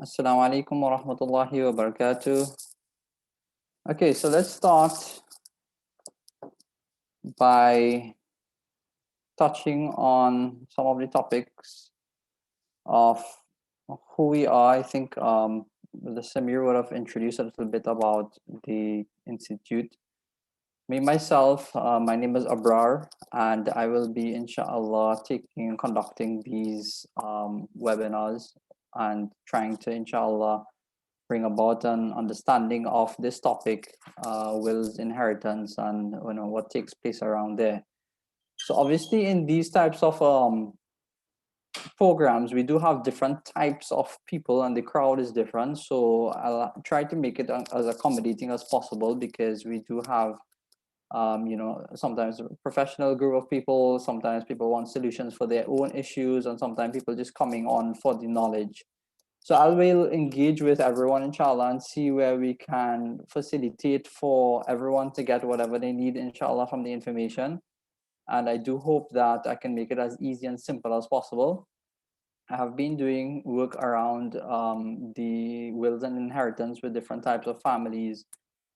Assalamu alaikum wa rahmatullahi wa barakatuh. Okay, so let's start by touching on some of the topics of who we are. I think the Samir would have introduced a little bit about the institute. Me myself, my name is Abrar, and I will be, inshallah, taking and conducting these webinars and trying to, inshallah, bring about an understanding of this topic, will's inheritance, and what takes place around there. So obviously, in these types of programs, we do have different types of people, and the crowd is different. So I'll try to make it as accommodating as possible because we do have sometimes a professional group of people, sometimes people want solutions for their own issues, and sometimes people just coming on for the knowledge. So I will engage with everyone, inshallah, and see where we can facilitate for everyone to get whatever they need, inshallah, from the information. And I do hope that I can make it as easy and simple as possible. I have been doing work around the wills and inheritance with different types of families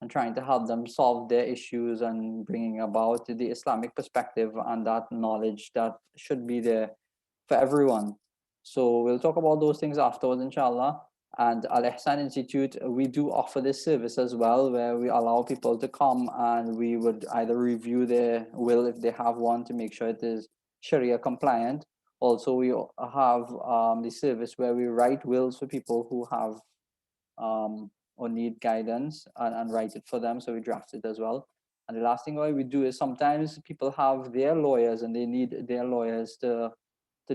and trying to help them solve their issues and bringing about the Islamic perspective and that knowledge that should be there for everyone. So we'll talk about those things afterwards, inshallah. And Al-Ihsaan Institute, we do offer this service as well, where we allow people to come and we would either review their will if they have one to make sure it is Sharia compliant. Also, we have the service where we write wills for people who have or need guidance and write it for them. So we draft it as well. And the last thing what we do is sometimes people have their lawyers and they need their lawyers to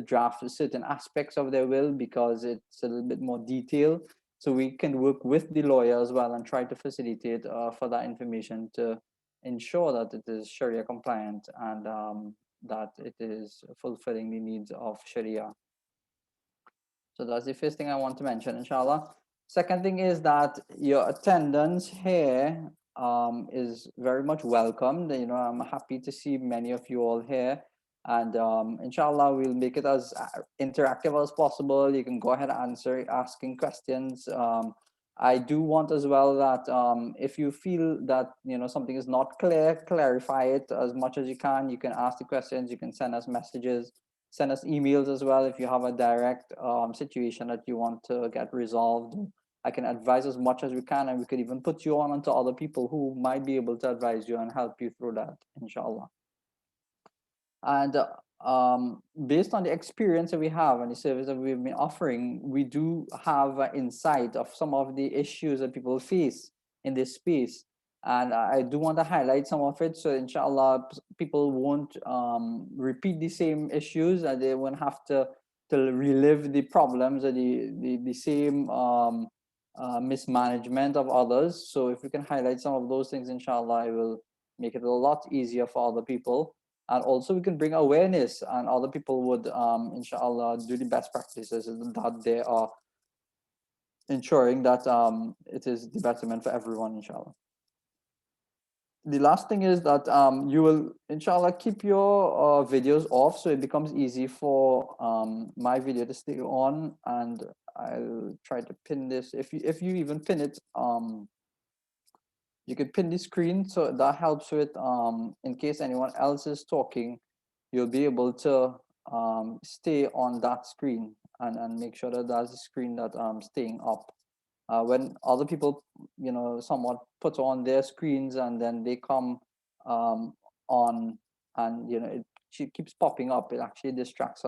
draft certain aspects of their will because it's a little bit more detailed. So we can work with the lawyer as well and try to facilitate for that information to ensure that it is Sharia compliant and that it is fulfilling the needs of Sharia. So that's the first thing I want to mention, inshallah. Second thing is that your attendance here is very much welcomed. I'm happy to see many of you all here. And inshallah, we'll make it as interactive as possible. You can go ahead and asking questions. I do want as well that if you feel that something is not clear, clarify it as much as you can. You can ask the questions. You can send us messages, send us emails as well if you have a direct situation that you want to get resolved. I can advise as much as we can, and we could even put you on to other people who might be able to advise you and help you through that, inshallah. And based on the experience that we have and the service that we've been offering, we do have an insight of some of the issues that people face in this space. And I do want to highlight some of it. So inshallah, people won't repeat the same issues and they won't have to relive the problems or the same mismanagement of others. So if we can highlight some of those things, inshallah, it will make it a lot easier for other people. And also we can bring awareness and other people would inshallah do the best practices that they are ensuring that it is the betterment for everyone, inshallah. The last thing is that you will inshallah keep your videos off so it becomes easy for my video to stay on, and I'll try to pin this. If you even pin it, you can pin the screen, so that helps with in case anyone else is talking, you'll be able to stay on that screen and make sure that that's the screen that staying up. When other people, somewhat put on their screens and then they come on and, it keeps popping up, it actually distracts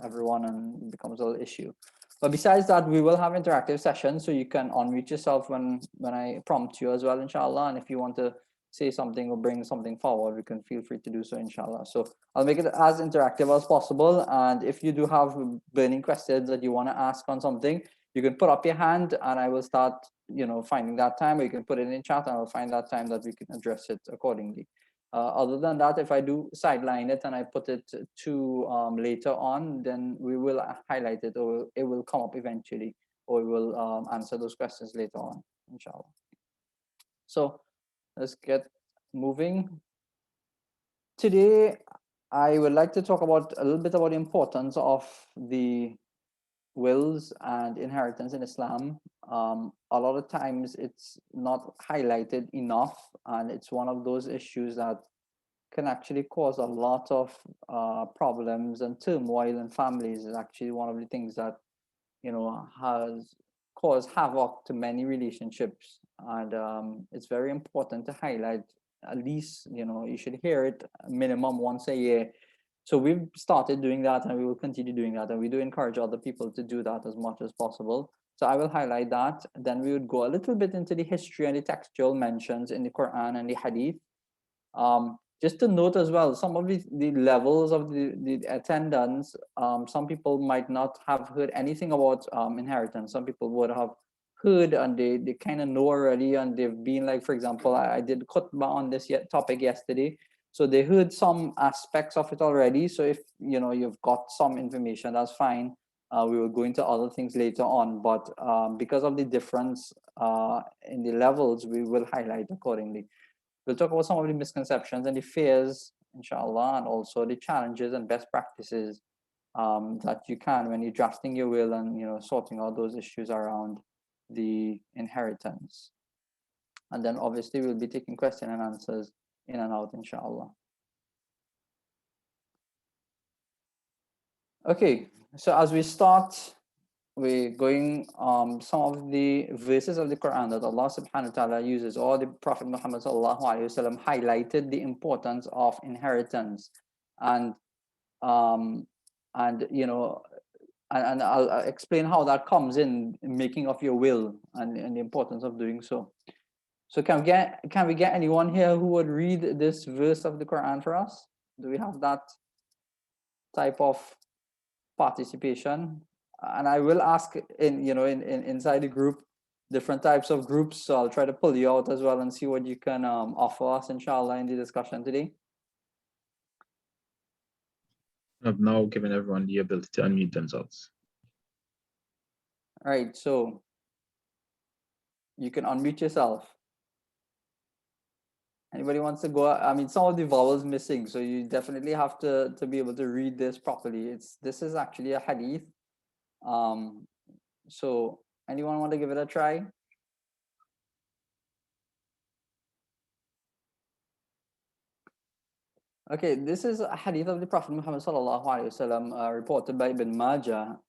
everyone and becomes a little issue. But besides that, we will have interactive sessions, so you can unmute yourself when I prompt you as well, inshallah. And if you want to say something or bring something forward, you can feel free to do so, inshallah. So I'll make it as interactive as possible. And if you do have burning questions that you want to ask on something, you can put up your hand and I will start, finding that time, or you can put it in chat and I'll find that time that we can address it accordingly. Other than that, if I do sideline it and I put it to later on, then we will highlight it, or it will come up eventually, or we will answer those questions later on, inshallah. So let's get moving. Today, I would like to talk about a little bit about the importance of the wills and inheritance in Islam, a lot of times it's not highlighted enough, and it's one of those issues that can actually cause a lot of problems and turmoil in families. Is actually one of the things that has caused havoc to many relationships, and it's very important to highlight. At least you should hear it minimum once a year. So we've started doing that, and we will continue doing that, and we do encourage other people to do that as much as possible. So I will highlight that. Then we would go a little bit into the history and the textual mentions in the Quran and the Hadith. Just to note as well, some of the levels of the attendance, some people might not have heard anything about inheritance. Some people would have heard, and they kind of know already, and they've been like, for example, I did khutbah on this topic yesterday. So they heard some aspects of it already. So if you've got some information, that's fine. We will go into other things later on, but because of the difference in the levels, we will highlight accordingly. We'll talk about some of the misconceptions and the fears, inshallah, and also the challenges and best practices that you can when you're drafting your will and sorting out those issues around the inheritance. And then obviously we'll be taking question and answers in and out, inshallah. Okay, so as we start, we're going some of the verses of the Quran that Allah subhanahu wa ta'ala uses, or the Prophet Muhammad sallallahu alaihi wasallam highlighted the importance of inheritance, and um and I'll explain how that comes in making of your will, and the importance of doing so. So can we get anyone here who would read this verse of the Quran for us? Do we have that type of participation? And I will ask in inside the group different types of groups, so I'll try to pull you out as well and see what you can offer us, inshallah, in the discussion today. I've now given everyone the ability to unmute themselves. All right, so you can unmute yourself. Anybody wants to go? I mean, some of the vowels missing, so you definitely have to be able to read this properly. This is actually a hadith. So anyone want to give it a try? Okay, this is a hadith of the Prophet Muhammad sallallahu alaihi wasallam, reported by Ibn Majah,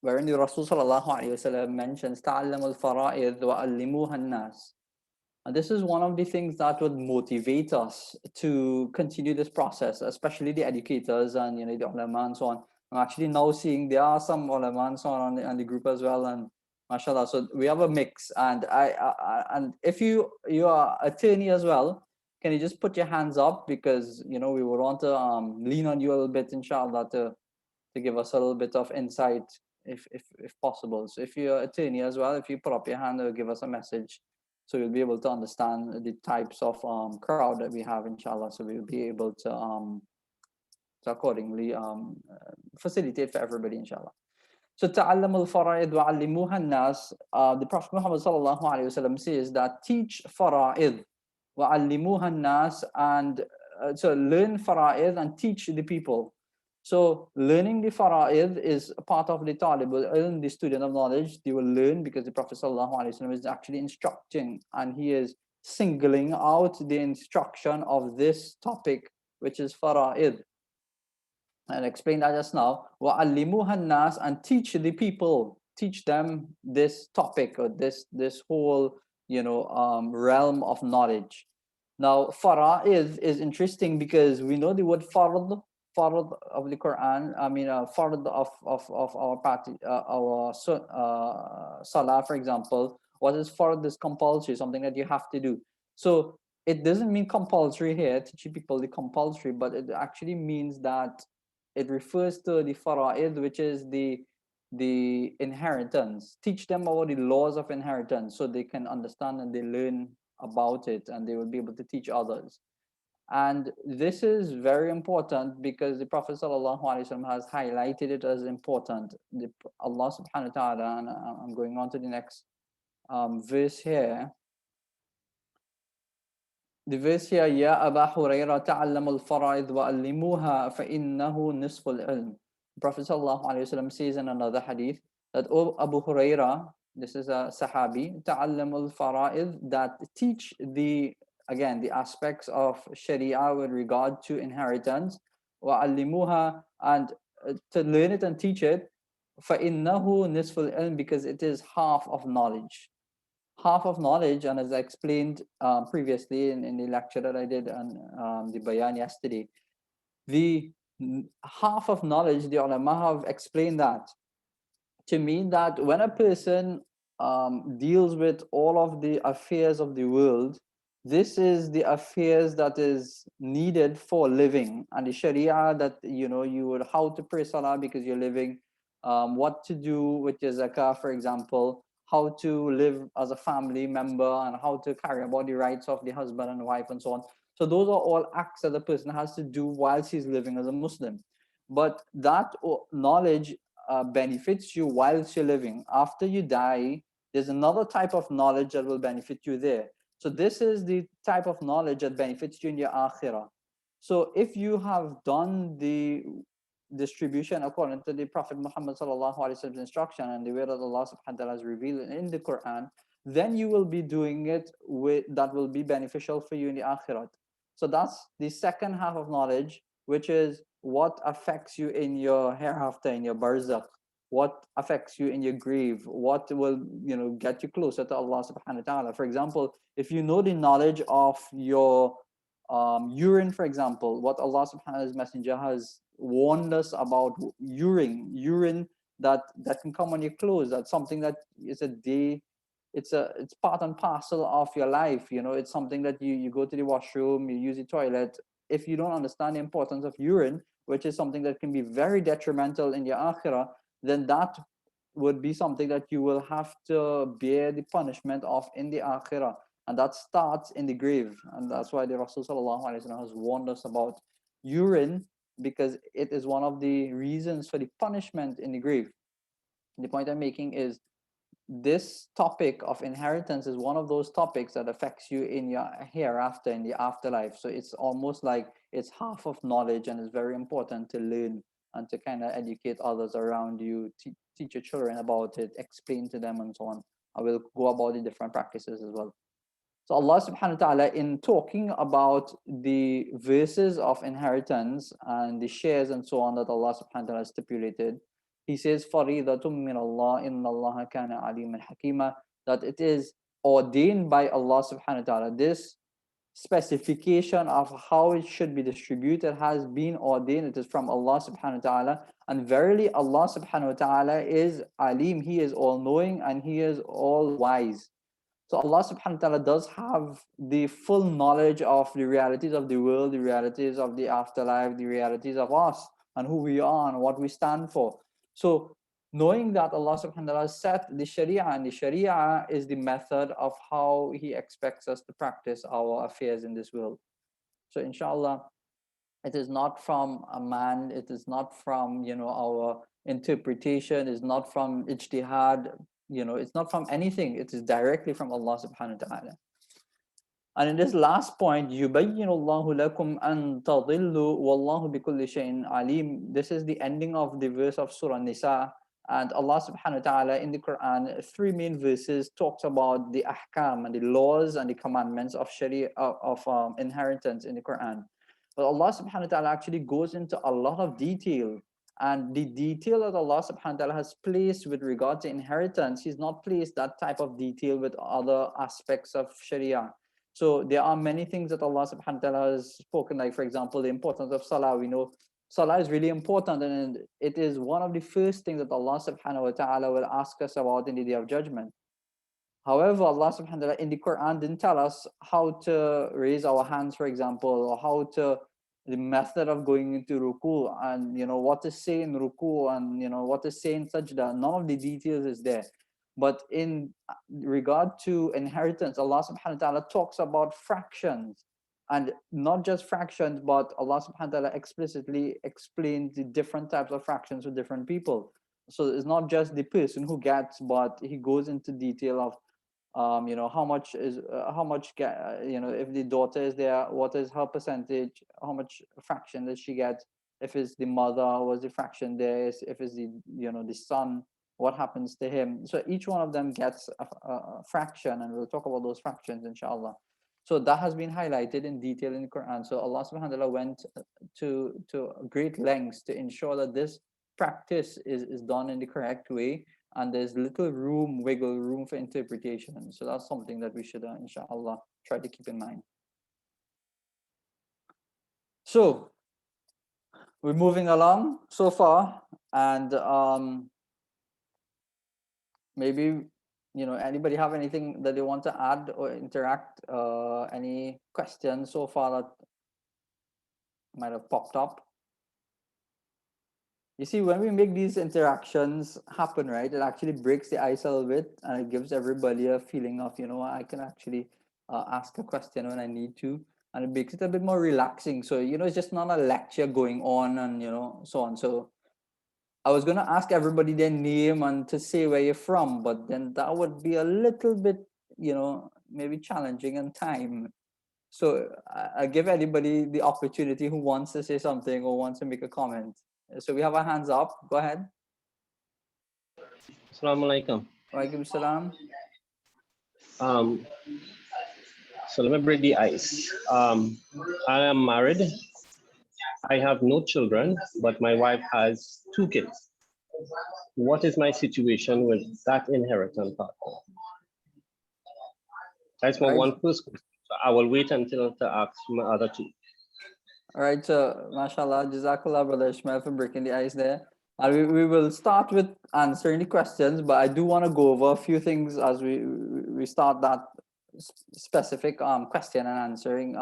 wherein the Rasul sallallahu alaihi wasallam mentions "Ta'allamu al-fara'id wa allimuha an-nas." And this is one of the things that would motivate us to continue this process, especially the educators and the ulama and so on. I'm actually now seeing there are some ulama and so on the group as well, and mashallah. So we have a mix, and and if you are attorney as well, can you just put your hands up, because we would want to lean on you a little bit, inshallah, to give us a little bit of insight if possible. So if you're attorney as well, if you put up your hand, or give us a message, so we'll be able to understand the types of crowd that we have, inshallah. So we'll be able to accordingly facilitate for everybody, inshallah. So ta'allam al-fara'id wa 'allimuha an-nas. The Prophet Muhammad sallallahu alaihi wasallam says that teach fara'id wa 'allimuha an-nas, and so learn fara'id and teach the people. So learning the fara'id is a part of the talibul ilm, the student of knowledge. They will learn because the Prophet sallallahu alaihi wasallam is actually instructing, and he is singling out the instruction of this topic, which is fara'id. And explain that just now. وَعَلِّمُوهَا النَّاسِ, and teach the people, teach them this topic, or this whole realm of knowledge. Now, fara'id is interesting because we know the word fard of the Quran. I mean, fard of our party, our salah, for example. What is fard is compulsory, something that you have to do. So it doesn't mean compulsory here, teaching people the compulsory, but it actually means that it refers to the fara'id, which is the inheritance. Teach them about the laws of inheritance so they can understand and they learn about it, and they will be able to teach others. And this is very important because the Prophet sallallahu alaihi wasallam has highlighted it as important. Allah subhanahu wa ta'ala, and I'm going on to the next verse here. The verse here, Ya Aba Huraira ta'allam al-fara'id wa allimuha fa innahu nisful ilm. Prophet sallallahu alaihi wasallam says in another hadith that Abu Huraira, this is a Sahabi, ta'allam al-fara'id, that teach the, again, the aspects of Sharia with regard to inheritance, wa'allimuha, and to learn it and teach it, فَإِنَّهُ نِصْفُ الْعِلْم, because it is half of knowledge. Half of knowledge, and as I explained previously in the lecture that I did on the Bayan yesterday, the half of knowledge, the ulama have explained that to mean that when a person deals with all of the affairs of the world, this is the affairs that is needed for living, and the Sharia, that you would, how to pray salah because you're living, what to do with your zakah, for example, how to live as a family member, and how to carry about the rights of the husband and wife and so on. So those are all acts that the person has to do whilst he's living as a Muslim. But that knowledge benefits you whilst you're living. After you die, there's another type of knowledge that will benefit you there. So this is the type of knowledge that benefits you in your akhirah. So if you have done the distribution according to the Prophet Muhammad sallallahu alaihi wasallam's instruction and the way that Allah subhanahu wa ta'ala has revealed in the Quran, then you will be doing it with that will be beneficial for you in the akhirah. So that's the second half of knowledge, which is what affects you in your hereafter, in your barzakh, what affects you in your grave, what will get you closer to Allah subhanahu wa ta'ala. For example, if you know the knowledge of your urine, for example, what Allah subhanahu wa ta'ala's messenger has warned us about, urine that can come on your clothes, that's something that is a day, it's part and parcel of your life. It's something that you go to the washroom, you use the toilet. If you don't understand the importance of urine, which is something that can be very detrimental in your akhirah, then that would be something that you will have to bear the punishment of in the akhirah, and that starts in the grave. And that's why the Rasul sallallahu alaihi wasallam has warned us about urine, because it is one of the reasons for the punishment in the grave. The point I'm making is this topic of inheritance is one of those topics that affects you in your hereafter, in the afterlife. So it's almost like it's half of knowledge, and it's very important to learn and to kind of educate others around you, teach your children about it, explain to them, and so on. I will go about the different practices as well. So Allah subhanahu wa ta'ala, in talking about the verses of inheritance and the shares and so on that Allah subhanahu wa ta'ala stipulated, He says, فَرِيضَةٌ مِّنَ اللَّهِ إِنَّ اللَّهَ كَانَ عَلِيمًا حَكِيمًا, that it is ordained by Allah subhanahu wa ta'ala. This specification of how it should be distributed has been ordained. It is from Allah subhanahu wa ta'ala. And verily Allah subhanahu wa ta'ala is alim. He is all knowing and He is all wise. So Allah subhanahu wa ta'ala does have the full knowledge of the realities of the world, the realities of the afterlife, the realities of us and who we are and what we stand for. So knowing that Allah subhanahu wa ta'ala set the Sharia, and the Sharia is the method of how He expects us to practice our affairs in this world. So inshallah, it is not from a man, it is not from our interpretation, it's not from ijtihad, it's not from anything, it is directly from Allah subhanahu wa ta'ala. And in this last point, يُبَيِّنُ اللَّهُ لَكُمْ أَن تَضِلُّوا وَاللَّهُ بِكُلِّ شَيْءٍ عَلِيمٌ. This is the ending of the verse of Surah Nisa. And Allah subhanahu wa ta'ala in the Quran, three main verses, talks about the ahkam and the laws and the commandments of Sharia, of inheritance in the Quran. But Allah subhanahu wa ta'ala actually goes into a lot of detail. And the detail that Allah subhanahu wa ta'ala has placed with regard to inheritance, He's not placed that type of detail with other aspects of Sharia. So there are many things that Allah subhanahu wa ta'ala has spoken, like for example, the importance of salah. We know salah is really important, and it is one of the first things that Allah subhanahu wa ta'ala will ask us about in the day of judgment. However, Allah subhanahu wa ta'ala in the Quran didn't tell us how to raise our hands, for example, or how to the method of going into ruku, and what to say in ruku, and what to say in sajda. None of the details is there. But in regard to inheritance, Allah subhanahu wa ta'ala talks about fractions, and not just fractions, but Allah subhanahu wa ta'ala explicitly explains the different types of fractions for different people. So it's not just the person who gets, but He goes into detail of how much is if the daughter is there, what is her percentage, how much fraction does she get, if it's the mother, was the fraction there, if it's the the son, what happens to him. So each one of them gets a fraction, and we'll talk about those fractions, inshallah. So that has been highlighted in detail in the Quran. So Allah subhanahu wa ta'ala went to great lengths to ensure that this practice is done in the correct way, and there's little wiggle room for interpretation. So that's something that we should, inshallah, try to keep in mind. So we're moving along so far, and maybe, anybody have anything that they want to add or interact, any questions so far that might have popped up? You see, when we make these interactions happen, right, it actually breaks the ice a little bit, and it gives everybody a feeling of, I can actually ask a question when I need to, and it makes it a bit more relaxing. So, it's just not a lecture going on, and so on. So I was going to ask everybody their name and to say where you're from, but then that would be a little bit, maybe challenging in time. So I give anybody the opportunity who wants to say something or wants to make a comment. So we have our hands up. Go ahead. Assalamu alaikum. Walaikum salam. Um, so let me break the ice. I am married. I have no children, but my wife has 2 kids. What is my situation with that inheritance part? That's my Right. first question. So I will wait until to ask my other 2. All right. So, mashallah, Jazakallah, Brother Ishmael, for breaking the ice there. And we will start with answering the questions, but I do want to go over a few things as we start that specific question and answering,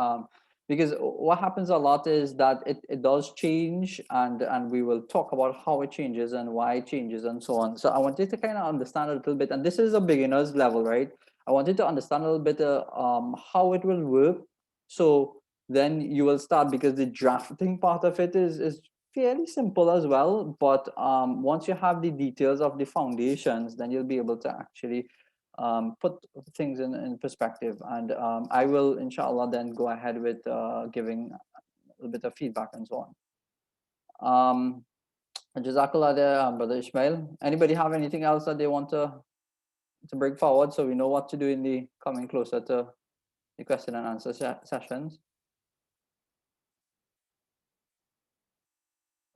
because what happens a lot is that it does change, and we will talk about how it changes and why it changes and so on. So I wanted to kind of understand a little bit, and this is a beginner's level, right? I wanted to understand a little bit how it will work. So then you will start, because the drafting part of it is fairly simple as well, but once you have the details of the foundations, then you'll be able to actually put things in perspective. And I will, inshallah, then go ahead with giving a little bit of feedback and so on. Jazakallah there, Brother Ishmael. Anybody have anything else that they want to bring forward, so we know what to do in the coming closer to the question and answer sessions?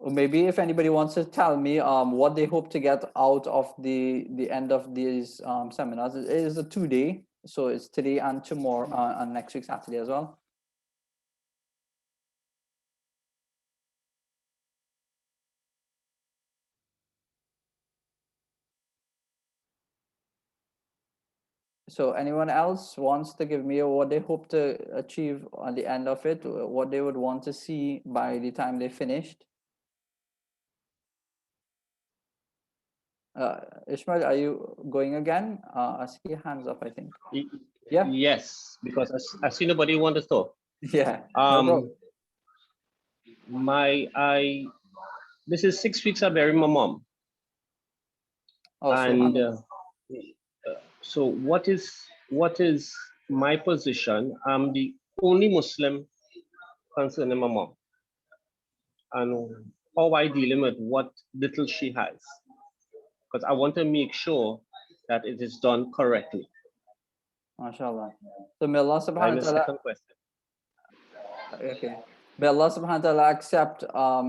Or maybe if anybody wants to tell me what they hope to get out of the end of these seminars. It is a 2-day, so it's today and tomorrow, and next week Saturday as well. So anyone else wants to give me what they hope to achieve on the end of it, what they would want to see by the time they finished? Ishmael, are you going again? I see your hands up, I think. Yeah. Yes, because I see nobody want to talk. Yeah. No problem. This is 6 weeks I buried my mom. Oh, And subhanallah. so what is my position? I'm the only Muslim concerning my mom, and how I dealing with what little she has, because I want to make sure that it is done correctly. MashaAllah. So may Allah subhanahu wa ta'ala. Second question. Okay. May Allah subhanahu wa ta'ala accept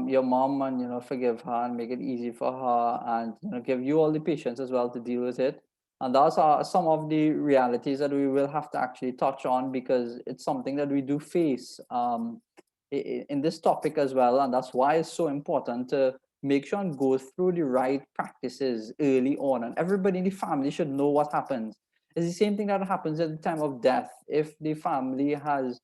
your mom, and forgive her and make it easy for her, and give you all the patience as well to deal with it. And those are some of the realities that we will have to actually touch on, because it's something that we do face in this topic as well. And that's why it's so important to make sure and go through the right practices early on. And everybody in the family should know what happens. It's the same thing that happens at the time of death. If the family has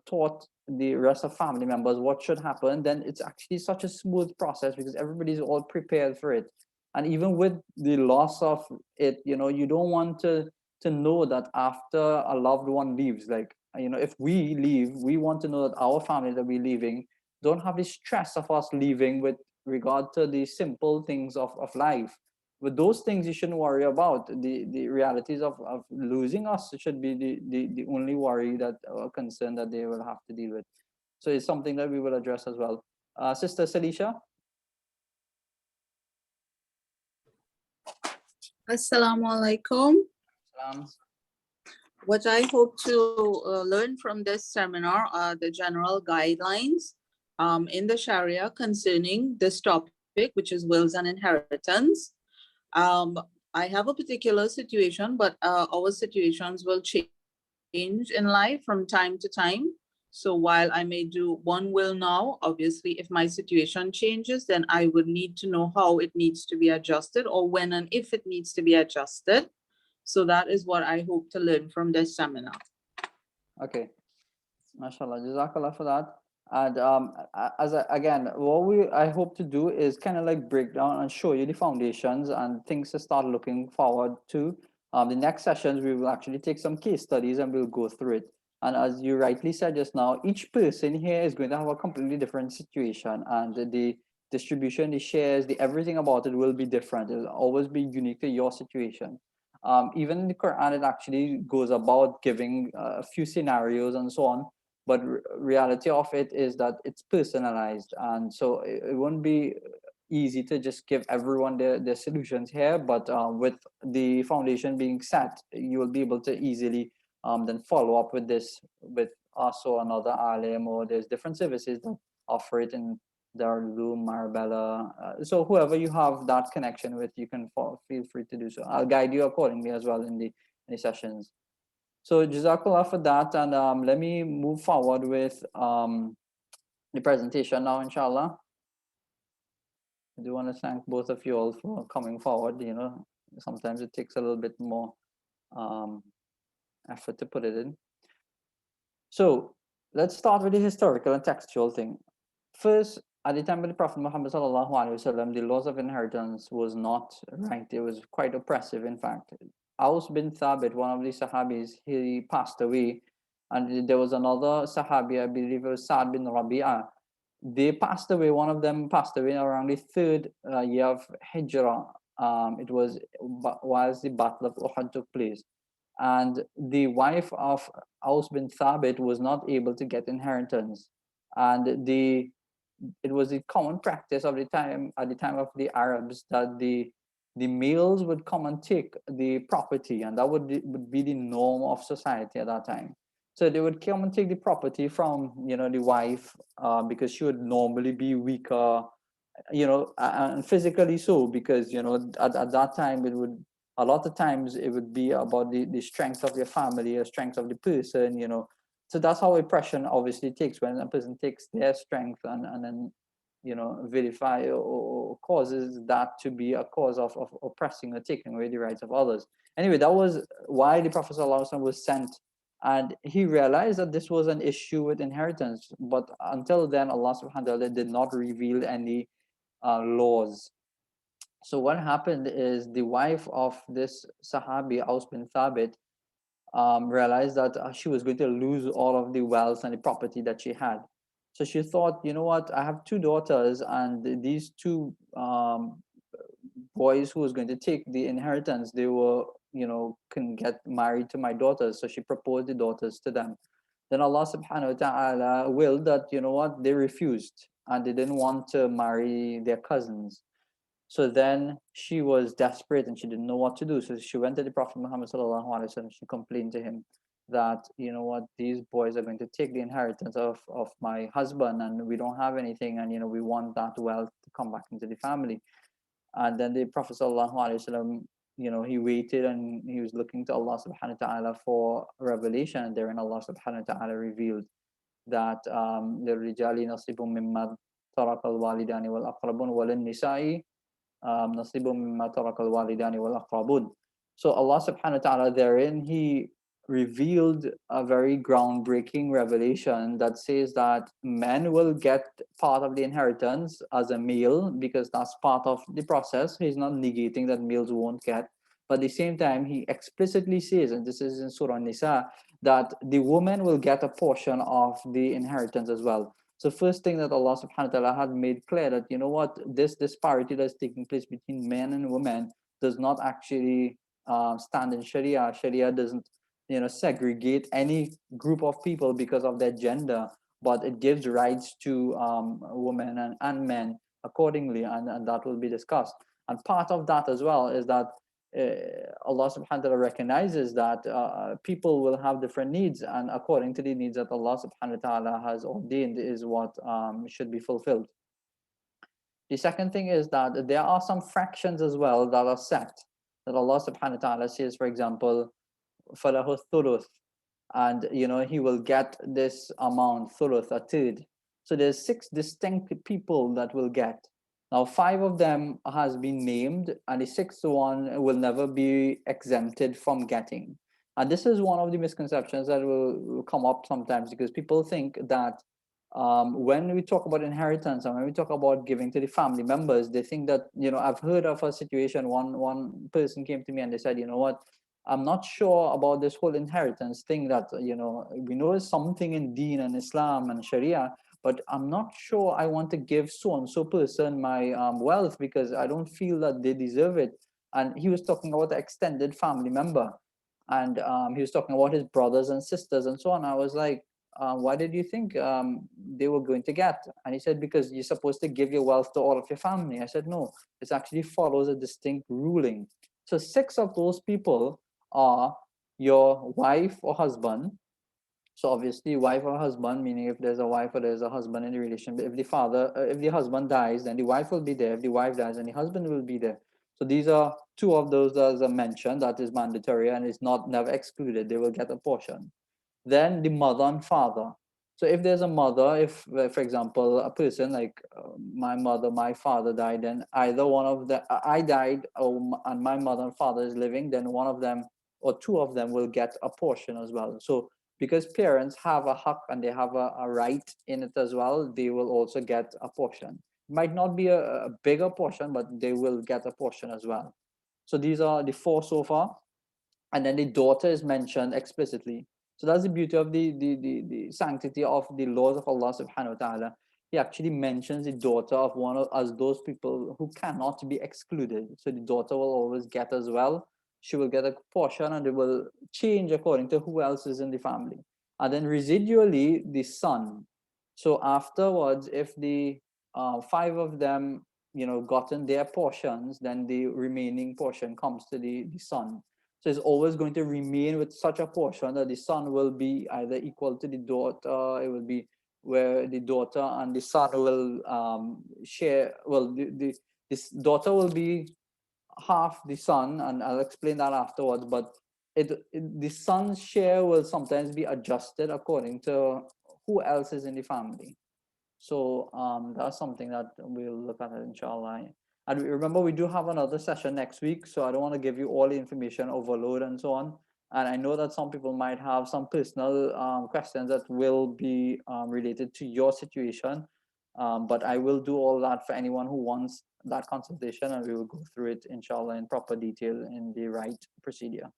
taught the rest of family members what should happen, then it's actually such a smooth process, because everybody's all prepared for it. And even with the loss of it, you don't want to know that after a loved one leaves, like, if we leave, we want to know that our family that we're leaving don't have the stress of us leaving with regard to the simple things of life. With those things, you shouldn't worry about. The realities of losing us should be the only worry, that concern that they will have to deal with. So it's something that we will address as well. Sister Salisha? Assalamu alaikum. Salam. What I hope to learn from this seminar are the general guidelines in the Sharia concerning this topic, which is wills and inheritance. Um, I have a particular situation, but our situations will change in life from time to time. So while I may do one will now, obviously, if my situation changes, then I would need to know how it needs to be adjusted or when and if it needs to be adjusted. So that is what I hope to learn from this seminar. Okay. MashaAllah, Jazakallah for that. And again, what I hope to do is kind of like break down and show you the foundations and things to start looking forward to. The next sessions, we will actually take some case studies and we'll go through it. And as you rightly said just now, each person here is going to have a completely different situation, and the distribution, the shares, the everything about it will be different. It'll always be unique to your situation. Even in the Quran, it actually goes about giving a few scenarios and so on, but reality of it is that it's personalized, and so it won't be easy to just give everyone their solutions here, but with the foundation being set, you will be able to easily then follow up with this with us or another alim, or there's different services that offer it in Darul, Marbella. So whoever you have that connection with, you can feel free to do so. I'll guide you accordingly as well in the sessions. So Jazakallah for that, and let me move forward with the presentation now, inshallah. I do want to thank both of you all for coming forward. You know, sometimes it takes a little bit more effort to put it in. So let's start with the historical and textual thing. First, at the time of the Prophet Muhammad sallallahu alaihi wasallam, the laws of inheritance was not right. It was quite oppressive, in fact. Aus bin Thabit, one of the Sahabis, he passed away, and there was another Sahabi, I believe it was Sa'd bin Rabi'ah. They passed away. One of them passed away around the third year of Hijrah. It was whilst the Battle of Uhud took place, and the wife of Aus bin Thabit was not able to get inheritance, and it was a common practice of the time at the time of the Arabs that the males would come and take the property, and that would be the norm of society at that time. So they would come and take the property from the wife, because she would normally be weaker, and physically so, because at that time it would a lot of times it would be about the strength of your family, the strength of the person, so that's how oppression obviously takes, when a person takes their strength and then vilify or causes that to be a cause of oppressing or taking away the rights of others. Anyway, that was why the Prophet ﷺ was sent, and he realized that this was an issue with inheritance, but until then Allah subhanahu wa ta'ala did not reveal any laws. So what happened is the wife of this Sahabi, Aus bin Thabit, realized that she was going to lose all of the wealth and the property that she had. So she thought, you know what, I have two daughters, and these two boys who was going to take the inheritance, they were, can get married to my daughters. So she proposed the daughters to them. Then Allah subhanahu wa ta'ala willed that, what, they refused, and they didn't want to marry their cousins. So then she was desperate and she didn't know what to do. So she went to the Prophet Muhammad sallallahu alaihi wasallam. She complained to him that, you know what, these boys are going to take the inheritance of my husband, and we don't have anything, and we want that wealth to come back into the family. And then the Prophet sallallahu alaihi wasallam, he waited and he was looking to Allah subhanahu wa ta'ala for revelation, and therein Allah subhanahu wa ta'ala revealed that لِلرِّجَالِ نَصِيبٌ مِّمَّا تَرَكَ الْوَالِدَانِ وَالْأَقْرَبُونَ وَلِلنِّسَاءِ نَصِيبٌ مِّمَّا تَرَكَ الْوَالِدَانِ وَالْأَقْرَبُونَ. So Allah subhanahu wa ta'ala therein, he revealed a very groundbreaking revelation that says that men will get part of the inheritance as a male, because that's part of the process. He's not negating that males won't get, but at the same time he explicitly says, and this is in Surah Nisa, that the woman will get a portion of the inheritance as well. So first thing that Allah subhanahu wa ta'ala had made clear, that what, this disparity that's taking place between men and women does not actually stand in Sharia. Sharia doesn't segregate any group of people because of their gender, but it gives rights to women and men accordingly, and that will be discussed. And part of that as well is that Allah subhanahu wa ta'ala recognizes that people will have different needs, and according to the needs that Allah subhanahu wa ta'ala has ordained is what should be fulfilled. The second thing is that there are some fractions as well that are set, that Allah subhanahu wa ta'ala says, for example, falahu thuluth, and he will get this amount, thuluth, a third. So there's 6 distinct people that will get. Now 5 of them has been named, and the 6th one will never be exempted from getting. And this is one of the misconceptions that will come up sometimes, because people think that when we talk about inheritance and when we talk about giving to the family members, they think that, I've heard of a situation. One person came to me and they said, you know what, I'm not sure about this whole inheritance thing, that we know is something in Deen and Islam and Sharia, but I'm not sure I want to give so and so person my wealth, because I don't feel that they deserve it. And he was talking about the extended family member, and he was talking about his brothers and sisters and so on. I was like, why did you think they were going to get? And he said, because you're supposed to give your wealth to all of your family. I said, no, it actually follows a distinct ruling. So 6 of those people are your wife or husband. So obviously wife or husband, meaning if there's a wife or there's a husband in the relationship, if the husband dies, then the wife will be there. If the wife dies, then the husband will be there. So these are 2 of those that are mentioned, that is mandatory and is not never excluded. They will get a portion. Then the mother and father. So if there's a mother, if for example a person like my mother, my father died, then either one of the I died, and my mother and father is living, then one of them or 2 of them will get a portion as well. So because parents have a haq and they have a right in it as well, they will also get a portion. It might not be a bigger portion, but they will get a portion as well. So these are the 4 so far. And then the daughter is mentioned explicitly. So that's the beauty of the sanctity of the laws of Allah subhanahu wa ta'ala. He actually mentions the daughter of one of us, those people who cannot be excluded. So the daughter will always get as well. She will get a portion, and it will change according to who else is in the family. And then residually, the son. So afterwards, if the 5 of them, gotten their portions, then the remaining portion comes to the son. So it's always going to remain with such a portion that the son will be either equal to the daughter. It will be where the daughter and the son will share. Well, this daughter will be half the son, and I'll explain that afterwards. But the son's share will sometimes be adjusted according to who else is in the family. So that's something that we'll look at, inshallah. And remember, we do have another session next week, so I don't want to give you all the information overload and so on. And I know that some people might have some personal questions that will be related to your situation. But I will do all that for anyone who wants that consultation, and we will go through it, inshallah, in proper detail in the right procedure.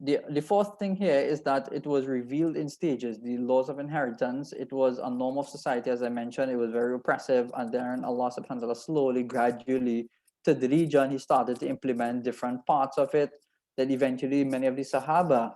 The 4th thing here is that it was revealed in stages. The laws of inheritance, it was a norm of society, as I mentioned. It was very oppressive, and then Allah subhanahu wa ta'ala slowly, gradually, to the region, he started to implement different parts of it, that eventually many of the Sahaba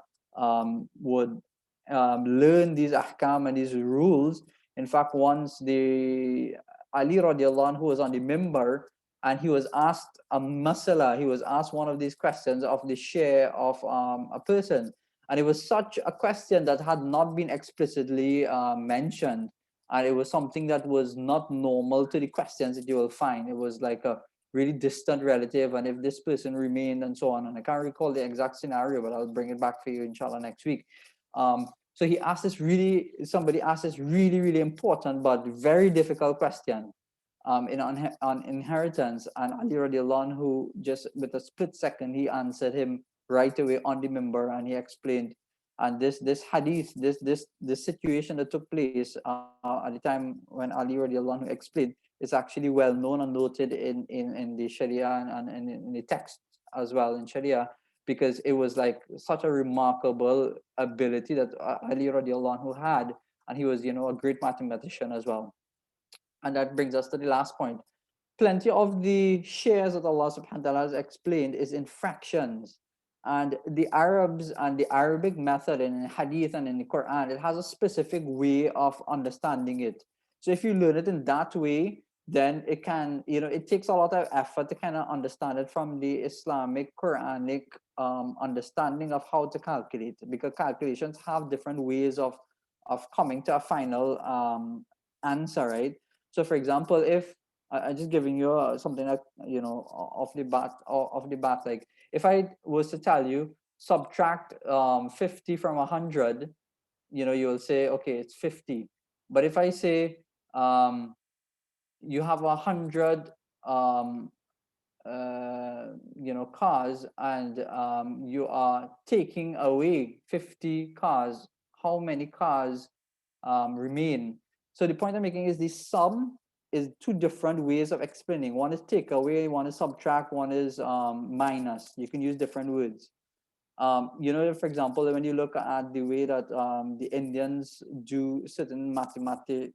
would learn these ahkam and these rules. In fact, once the Ali radiallahu anhu was on the mimbar, and he was asked a masala, he was asked one of these questions of the share of a person. And it was such a question that had not been explicitly mentioned. And it was something that was not normal to the questions that you will find. It was like a really distant relative, and if this person remained and so on. And I can't recall the exact scenario, but I'll bring it back for you, inshallah, next week. So he asked this somebody asked this really, really important but very difficult question. On inheritance, and Ali radiallahu anhu, just with a split second, he answered him right away on the member, and he explained. And this hadith, this situation that took place at the time when Ali radiallahu anhu explained, is actually well known and noted in the Sharia and in the text as well in Sharia, because it was like such a remarkable ability that Ali radiallahu anhu had, and he was a great mathematician as well. And that brings us to the last point. Plenty of the shares that Allah subhanahu wa ta'ala has explained is in fractions. And the Arabs and the Arabic method in Hadith and in the Quran, it has a specific way of understanding it. So if you learn it in that way, then it can, it takes a lot of effort to kind of understand it from the Islamic Quranic understanding of how to calculate, because calculations have different ways of coming to a final answer, right? So for example, if I'm just giving you something like, off the bat, like if I was to tell you subtract 50 from 100, you'll say, okay, it's 50. But if I say you have 100 cars, and you are taking away 50 cars, how many cars remain? So the point I'm making is the sum is two different ways of explaining. One is take away, one is subtract, one is minus. You can use different words. For example, when you look at the way that the Indians do certain mathematical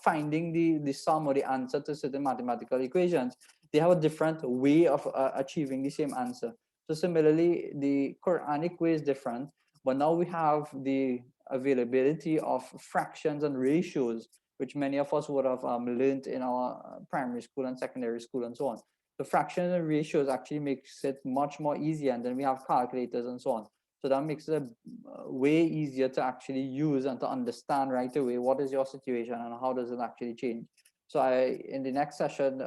finding the sum or the answer to certain mathematical equations, they have a different way of achieving the same answer. So similarly, the Quranic way is different, but now we have the availability of fractions and ratios, which many of us would have learned in our primary school and secondary school and so on. The fractions and ratios actually makes it much more easier, and then we have calculators and so on. So that makes it way easier to actually use and to understand right away what is your situation and how does it actually change. So in the next session,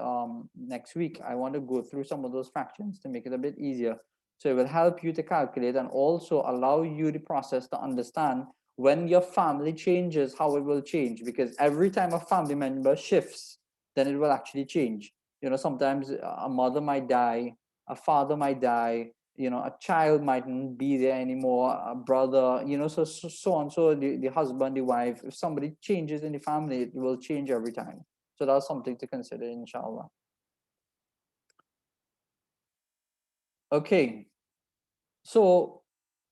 next week, I want to go through some of those fractions to make it a bit easier. So it will help you to calculate and also allow you the process to understand when your family changes, how it will change, because every time a family member shifts, then it will actually change. Sometimes a mother might die, a father might die, a child mightn't be there anymore, a brother, so on. So the husband, the wife, if somebody changes in the family, it will change every time. So that's something to consider, inshallah. Okay, so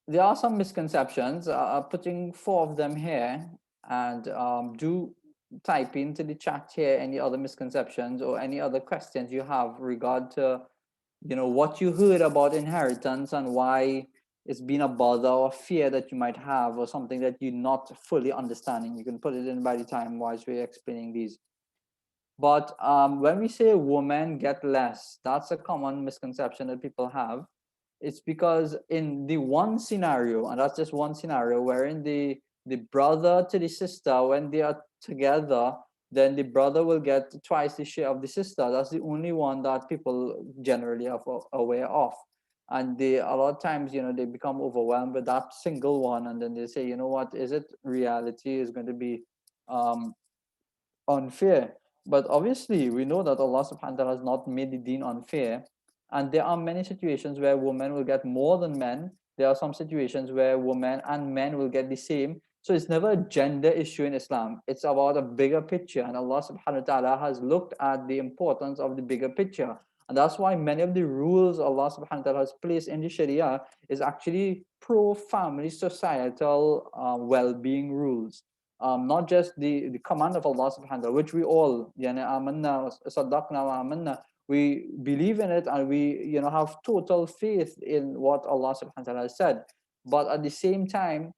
there are some misconceptions. I'm putting 4 of them here, and do type into the chat here any other misconceptions or any other questions you have regard to what you heard about inheritance and why it's been a bother or fear that you might have, or something that you're not fully understanding. You can put it in by the time whilst we're explaining these. But when we say women get less, that's a common misconception that people have. It's because in the one scenario, and that's just one scenario, wherein the brother to the sister, when they are together, then the brother will get twice the share of the sister. That's the only one that people generally are aware of. And a lot of times, they become overwhelmed with that single one, and then they say, what is it? Reality is going to be unfair. But obviously, we know that Allah subhanahu wa ta'ala has not made the deen unfair. And there are many situations where women will get more than men. There are some situations where women and men will get the same. So it's never a gender issue in Islam. It's about a bigger picture. And Allah subhanahu wa ta'ala has looked at the importance of the bigger picture. And that's why many of the rules Allah subhanahu wa ta'ala has placed in the Sharia is actually pro-family societal well-being rules. Not just the command of Allah subhanahu wa ta'ala, which we all, we believe in it, and we have total faith in what Allah subhanahu wa ta'ala has said. But at the same time,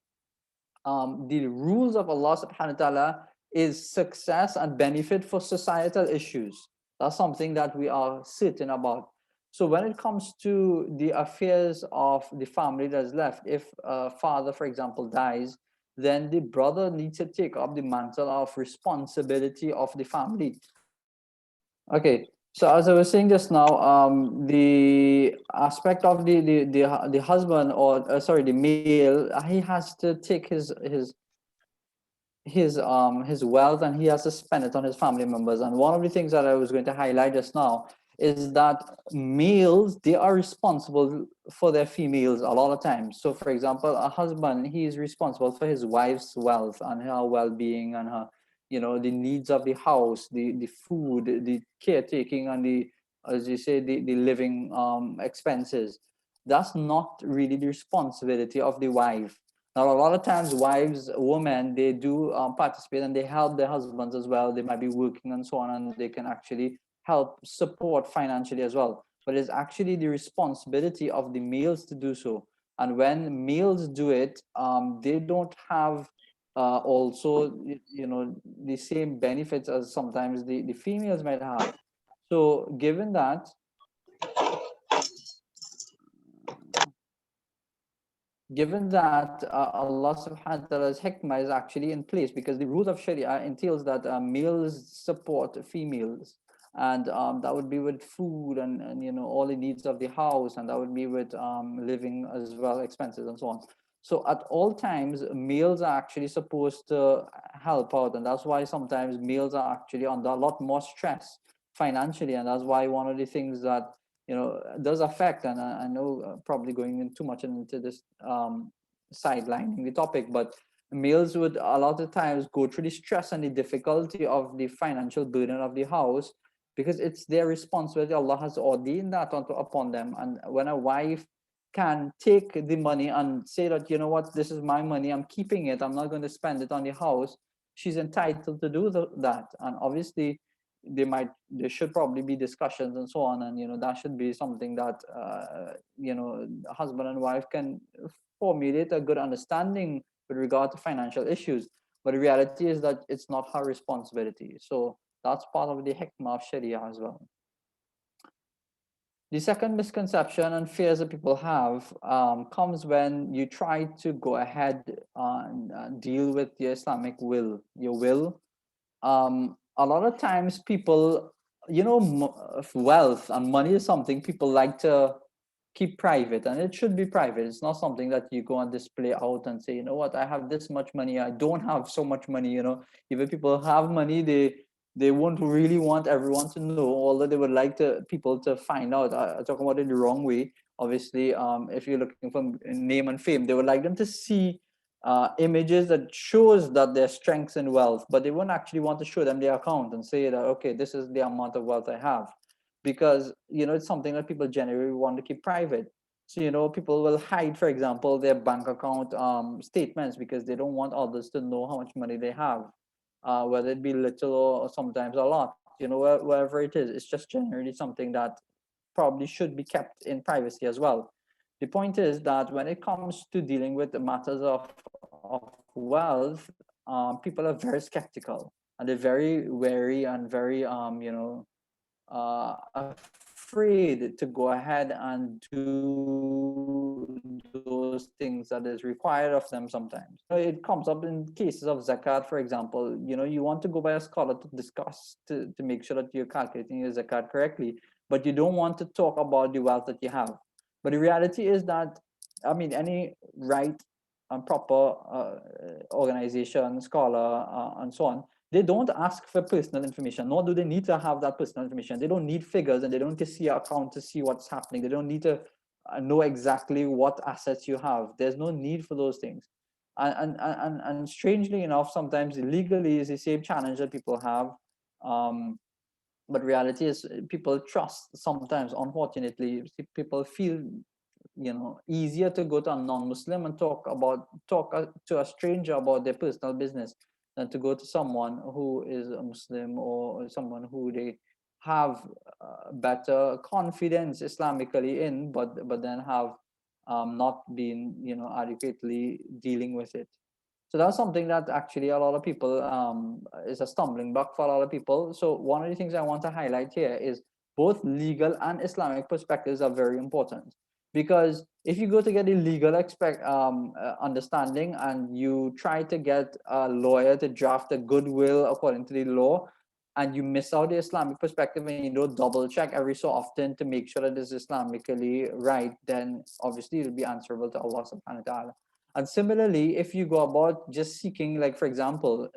the rules of Allah subhanahu wa ta'ala is success and benefit for societal issues. That's something that we are certain about. So when it comes to the affairs of the family that's left, if a father, for example, dies, then the brother needs to take up the mantle of responsibility of the family. Okay, so as I was saying just now, the aspect of the husband, or sorry, the male, he has to take his wealth, and he has to spend it on his family members. And one of the things that I was going to highlight just now is that males, they are responsible for their females a lot of times. So for example, a husband, he is responsible for his wife's wealth and her well-being and her, the needs of the house, the food, the caretaking, and the, as you say, the living expenses. That's not really the responsibility of the wife. Now, a lot of times, wives, women, they do participate, and they help their husbands as well. They might be working and so on, and they can actually help support financially as well. But it's actually the responsibility of the males to do so. And when males do it, they don't have also, the same benefits as sometimes the females might have. So given that Allah subhanahu wa ta'ala's hikmah is actually in place, because the rule of Sharia entails that males support females, and that would be with food and all the needs of the house, and that would be with living as well, expenses and so on. So at all times males are actually supposed to help out, and that's why sometimes males are actually under a lot more stress financially, and that's why one of the things that does affect, and I know probably going in too much into this sidelining the topic, but males would a lot of times go through the stress and the difficulty of the financial burden of the house, because it's their responsibility. Allah has ordained that upon them. And when a wife can take the money and say that, you know what, this is my money, I'm keeping it, I'm not going to spend it on the house, she's entitled to do that. And obviously there should probably be discussions and so on, and that should be something that husband and wife can formulate a good understanding with regard to financial issues. But the reality is that it's not her responsibility. So that's part of the hikmah of Sharia as well. The second misconception and fears that people have comes when you try to go ahead and deal with your Islamic will, your will. A lot of times people, wealth and money is something people like to keep private, and it should be private. It's not something that you go and display out and say, you know what, I have this much money, I don't have so much money. Even people have money, they won't really want everyone to know, although they would like people to find out. I'm talking about it the wrong way, obviously. If you're looking for name and fame, they would like them to see images that shows that their strengths and wealth, but they won't actually want to show them their account and say that, okay, this is the amount of wealth I have, because it's something that people generally want to keep private. So people will hide, for example, their bank account statements, because they don't want others to know how much money they have, whether it be little or sometimes a lot. Wherever it is, it's just generally something that probably should be kept in privacy as well. The point is that when it comes to dealing with the matters of wealth, people are very skeptical, and they're very wary and very afraid to go ahead and do those things that is required of them sometimes. It comes up in cases of zakat, for example. You want to go by a scholar to discuss, to make sure that you're calculating your zakat correctly, but you don't want to talk about the wealth that you have. But the reality is that, any right and proper organization, scholar, and so on, they don't ask for personal information, nor do they need to have that personal information. They don't need figures, and they don't need to see your account to see what's happening. They don't need to know exactly what assets you have. There's no need for those things. And strangely enough, sometimes legally is the same challenge that people have. But reality is, people trust sometimes, unfortunately, people feel easier to go to a non-Muslim and talk to a stranger about their personal business than to go to someone who is a Muslim, or someone who they have better confidence Islamically in, but then have not been adequately dealing with it. So that's something that actually a lot of people is a stumbling block for a lot of people. So one of the things I want to highlight here is both legal and Islamic perspectives are very important, because if you go to get a legal understanding, and you try to get a lawyer to draft a good will according to the law, and you miss out the Islamic perspective, and you don't double check every so often to make sure that it's Islamically right, then obviously you'll be answerable to Allah subhanahu wa ta'ala. And similarly, if you go about just seeking, like for example,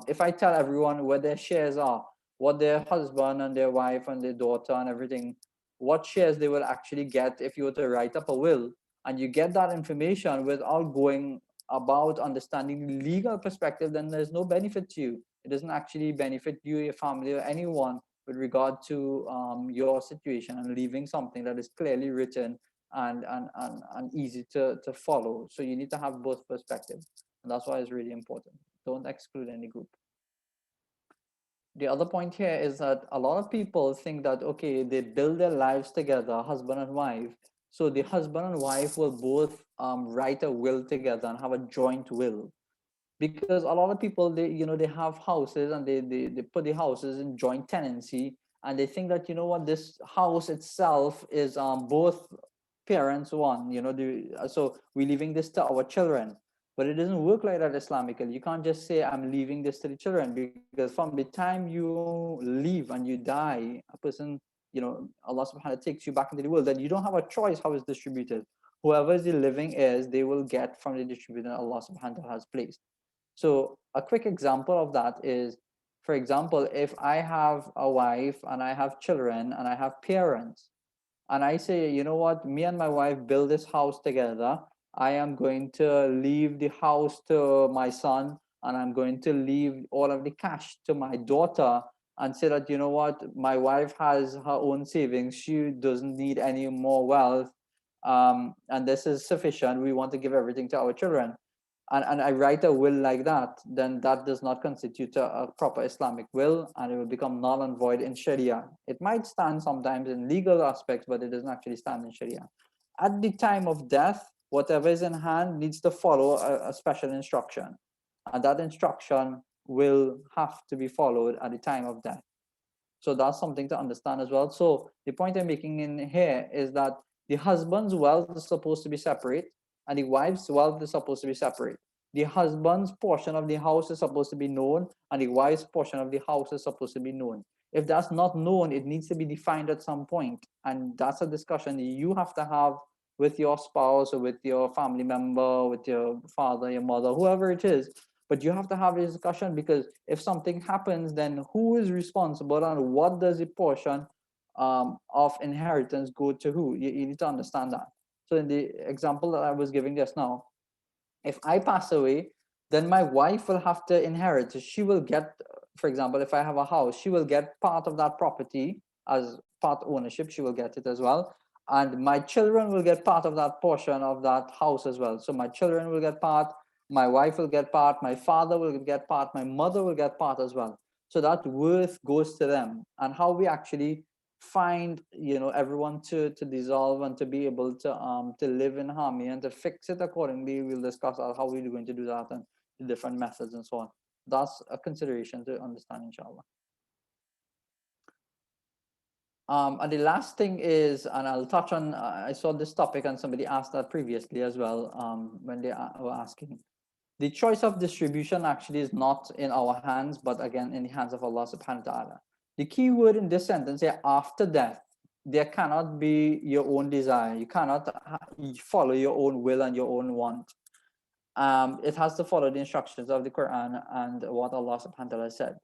if I tell everyone where their shares are, what their husband and their wife and their daughter and everything, what shares they will actually get if you were to write up a will, and you get that information without going about understanding the legal perspective, then there's no benefit to you. It doesn't actually benefit you, your family, or anyone with regard to your situation, and leaving something that is clearly written and easy to follow. So you need to have both perspectives, and that's why it's really important. Don't exclude any group. The other point here is that a lot of people think that, okay, they build their lives together, husband and wife, so the husband and wife will both write a will together and have a joint will. because a lot of people, they have houses, and they put the houses in joint tenancy, and they think that, this house itself is both parents one, so we're leaving this to our children. But it doesn't work like that Islamically. You can't just say, I'm leaving this to the children, because from the time you leave and you die, a person, Allah subhanahu wa ta'ala takes you back into the world, then you don't have a choice how it's distributed. Whoever the living is, they will get from the distribution Allah subhanahu wa ta'ala has placed. So a quick example of that is, for example, if I have a wife and I have children and I have parents, and I say, you know what, me and my wife build this house together. I am going to leave the house to my son, and I'm going to leave all of the cash to my daughter, and say that, you know what, my wife has her own savings. She doesn't need any more wealth. And this is sufficient. We want to give everything to our children. And I write a will like that, then that does not constitute a proper Islamic will, and it will become null and void in Sharia. It might stand sometimes in legal aspects, but it doesn't actually stand in Sharia. At the time of death, whatever is in hand needs to follow a special instruction, and that instruction will have to be followed at the time of death. So that's something to understand as well. So the point I'm making in here is that the husband's wealth is supposed to be separate, and the wife's wealth is supposed to be separate. The husband's portion of the house is supposed to be known, and the wife's portion of the house is supposed to be known. If that's not known, it needs to be defined at some point, and that's a discussion you have to have with your spouse, or with your family member, with your father, your mother, whoever it is. But you have to have a discussion, because if something happens, then who is responsible, and what does the portion of inheritance go to who? You need to understand that. So in the example that I was giving just now, if I pass away, then my wife will have to inherit. So she will get, for example, if I have a house, she will get part of that property as part ownership. She will get it as well. And my children will get part of that portion of that house as well. So my children will get part, my wife will get part, my father will get part, my mother will get part as well. So that worth goes to them. And how we actually find, everyone to dissolve and to be able to live in harmony and to fix it accordingly, we'll discuss how we're going to do that, and the different methods and so on. That's a consideration to understand, inshallah. And the last thing is, and I'll touch on, I saw this topic and somebody asked that previously as well, when they were asking. The choice of distribution actually is not in our hands, but again, in the hands of Allah subhanahu wa ta'ala. The key word in this sentence here, after death, there cannot be your own desire. You cannot follow your own will and your own want. It has to follow the instructions of the Quran and what Allah subhanahu wa ta'ala said.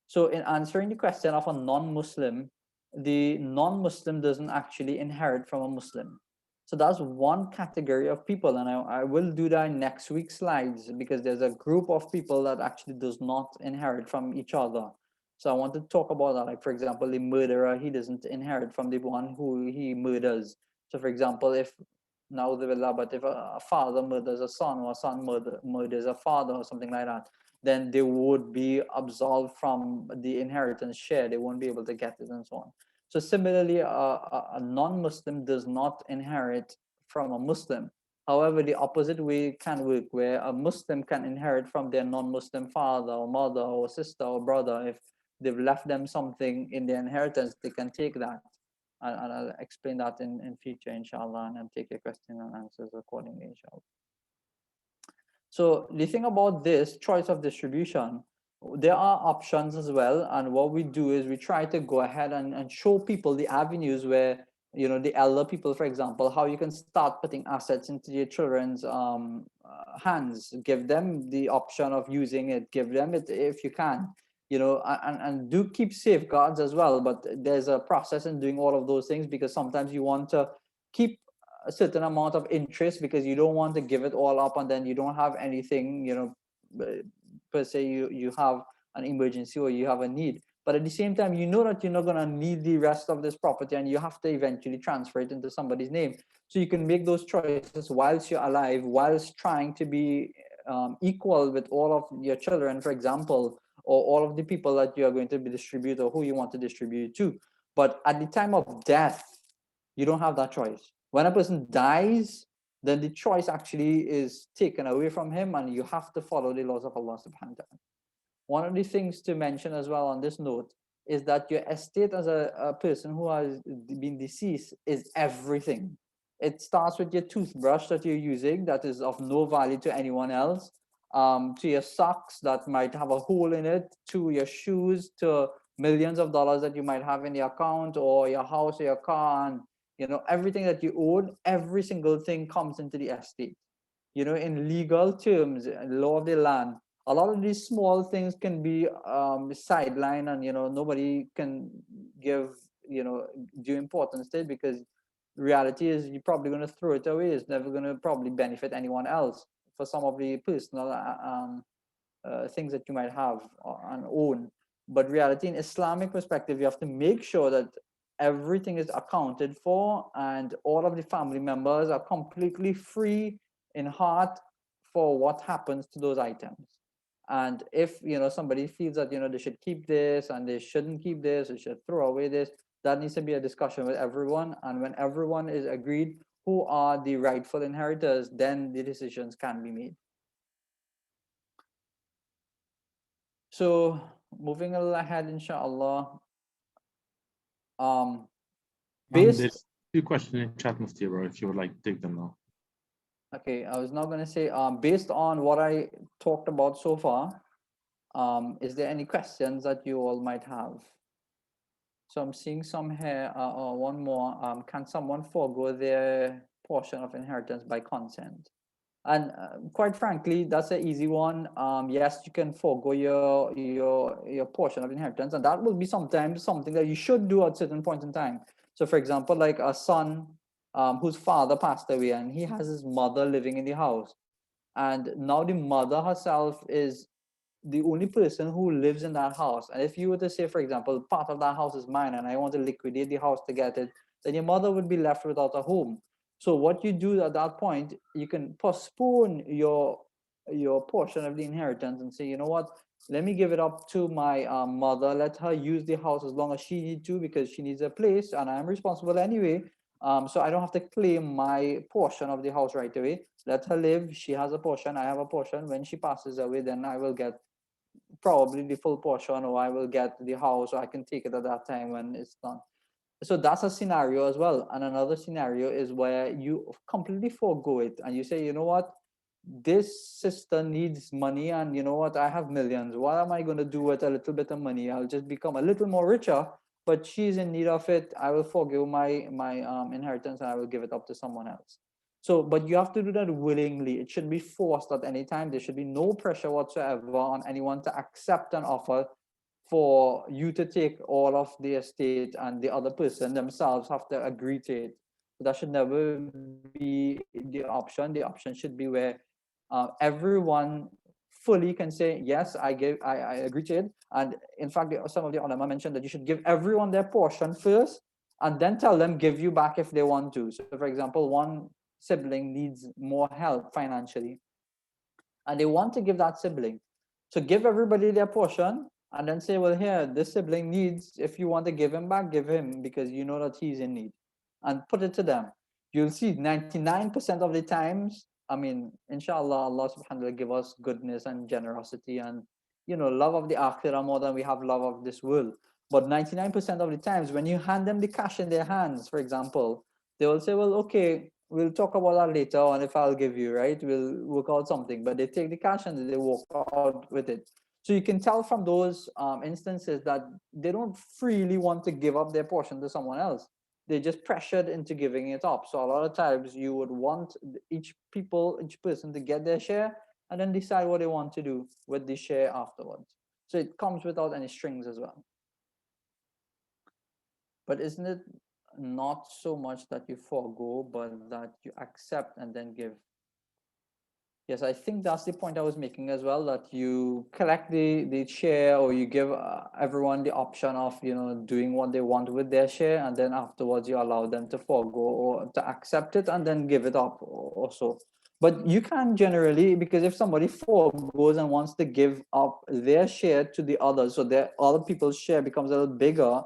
So in answering the question of a non-Muslim, the non-Muslim doesn't actually inherit from a Muslim. So that's one category of people, and I will do that in next week's slides, because there's a group of people that actually does not inherit from each other. So I want to talk about that. Like, for example, the murderer, he doesn't inherit from the one who he murders. So for example, if but if a father murders a son, or a son murders a father, or something like that, then they would be absolved from the inheritance share. They won't be able to get it and so on. So similarly, a non-Muslim does not inherit from a Muslim. However, the opposite way can work, where a Muslim can inherit from their non-Muslim father or mother or sister or brother. If they've left them something in their inheritance, they can take that. And I'll explain that in future, inshallah, and I'll take your question and answers accordingly, inshallah. So the thing about this choice of distribution, there are options as well. And what we do is we try to go ahead and show people the avenues where, the elder people, for example, how you can start putting assets into your children's hands. Give them the option of using it. Give them it if you can. And do keep safeguards as well. But there's a process in doing all of those things, because sometimes you want to keep a certain amount of interest, because you don't want to give it all up and then you don't have anything, per se you have an emergency or you have a need. But at the same time, you know that you're not going to need the rest of this property, and you have to eventually transfer it into somebody's name. So you can make those choices whilst you're alive, whilst trying to be equal with all of your children, for example, or all of the people that you are going to be distribute, or who you want to distribute to. But at the time of death, you don't have that choice. When a person dies, then the choice actually is taken away from him, and you have to follow the laws of Allah subhanahu wa ta'ala. One of the things to mention as well on this note is that your estate as a person who has been deceased is everything. It starts with your toothbrush that you're using that is of no value to anyone else, to your socks that might have a hole in it, to your shoes, to millions of dollars that you might have in your account, or your house or your car, and everything that you own, every single thing comes into the estate. In legal terms, law of the land, a lot of these small things can be sidelined, and nobody can give due importance to it, because reality is you're probably going to throw it away. It's never going to probably benefit anyone else for some of the personal things that you might have and own. But reality, in Islamic perspective, you have to make sure that everything is accounted for, and all of the family members are completely free in heart for what happens to those items. And if somebody feels that they should keep this and they shouldn't keep this, they should throw away this, that needs to be a discussion with everyone. And when everyone is agreed who are the rightful inheritors, then the decisions can be made. So moving ahead, inshallah. There's a few questions in chat, Mufti, if you would like to take them now. Okay, I was now going to say, based on what I talked about so far, is there any questions that you all might have? So I'm seeing some here, one more. Can someone forego their portion of inheritance by consent? And quite frankly, that's an easy one. Yes, you can forego your portion of inheritance, and that will be sometimes something that you should do at certain points in time. So for example, like a son whose father passed away, and he has his mother living in the house. And now the mother herself is the only person who lives in that house. And if you were to say, for example, part of that house is mine and I want to liquidate the house to get it, then your mother would be left without a home. So what you do at that point, you can postpone your portion of the inheritance and say, you know what, let me give it up to my mother. Let her use the house as long as she needs to, because she needs a place and I'm responsible anyway. So I don't have to claim my portion of the house right away. Let her live. She has a portion, I have a portion. When she passes away, then I will get probably the full portion, or I will get the house, or I can take it at that time when it's done. So that's a scenario as well. And another scenario is where you completely forego it and you say, you know what, this sister needs money, and you know what, I have millions. What am I going to do with a little bit of money? I'll just become a little more richer, but she's in need of it. I will forego my inheritance and I will give it up to someone else. So, but you have to do that willingly. It shouldn't be forced at any time. There should be no pressure whatsoever on anyone to accept an offer for you to take all of the estate, and the other person themselves have to agree to it. So that should never be the option. The option should be where everyone fully can say, yes, I agree to it. And in fact, some of the ulama mentioned that you should give everyone their portion first, and then tell them give you back if they want to. So for example, one sibling needs more help financially, and they want to give that sibling. So give everybody their portion, and then say, well, here, this sibling needs, if you want to give him back, give him, because you know that he's in need. And put it to them. You'll see 99% of the times, I mean, inshallah, Allah subhanahu wa ta'ala give us goodness and generosity and, love of the akhirah more than we have love of this world. But 99% of the times when you hand them the cash in their hands, for example, they will say, well, okay, we'll talk about that later on if I'll give you, right? We'll work out something. But they take the cash and they walk out with it. So you can tell from those instances that they don't freely want to give up their portion to someone else. They're just pressured into giving it up. So a lot of times you would want each person to get their share and then decide what they want to do with the share afterwards. So it comes without any strings as well. But isn't it not so much that you forego, but that you accept and then give? Yes, I think that's the point I was making as well, that you collect the share, or you give everyone the option of, doing what they want with their share, and then afterwards you allow them to forego or to accept it and then give it up or so. But you can generally, because if somebody forgoes and wants to give up their share to the others, so their other people's share becomes a little bigger,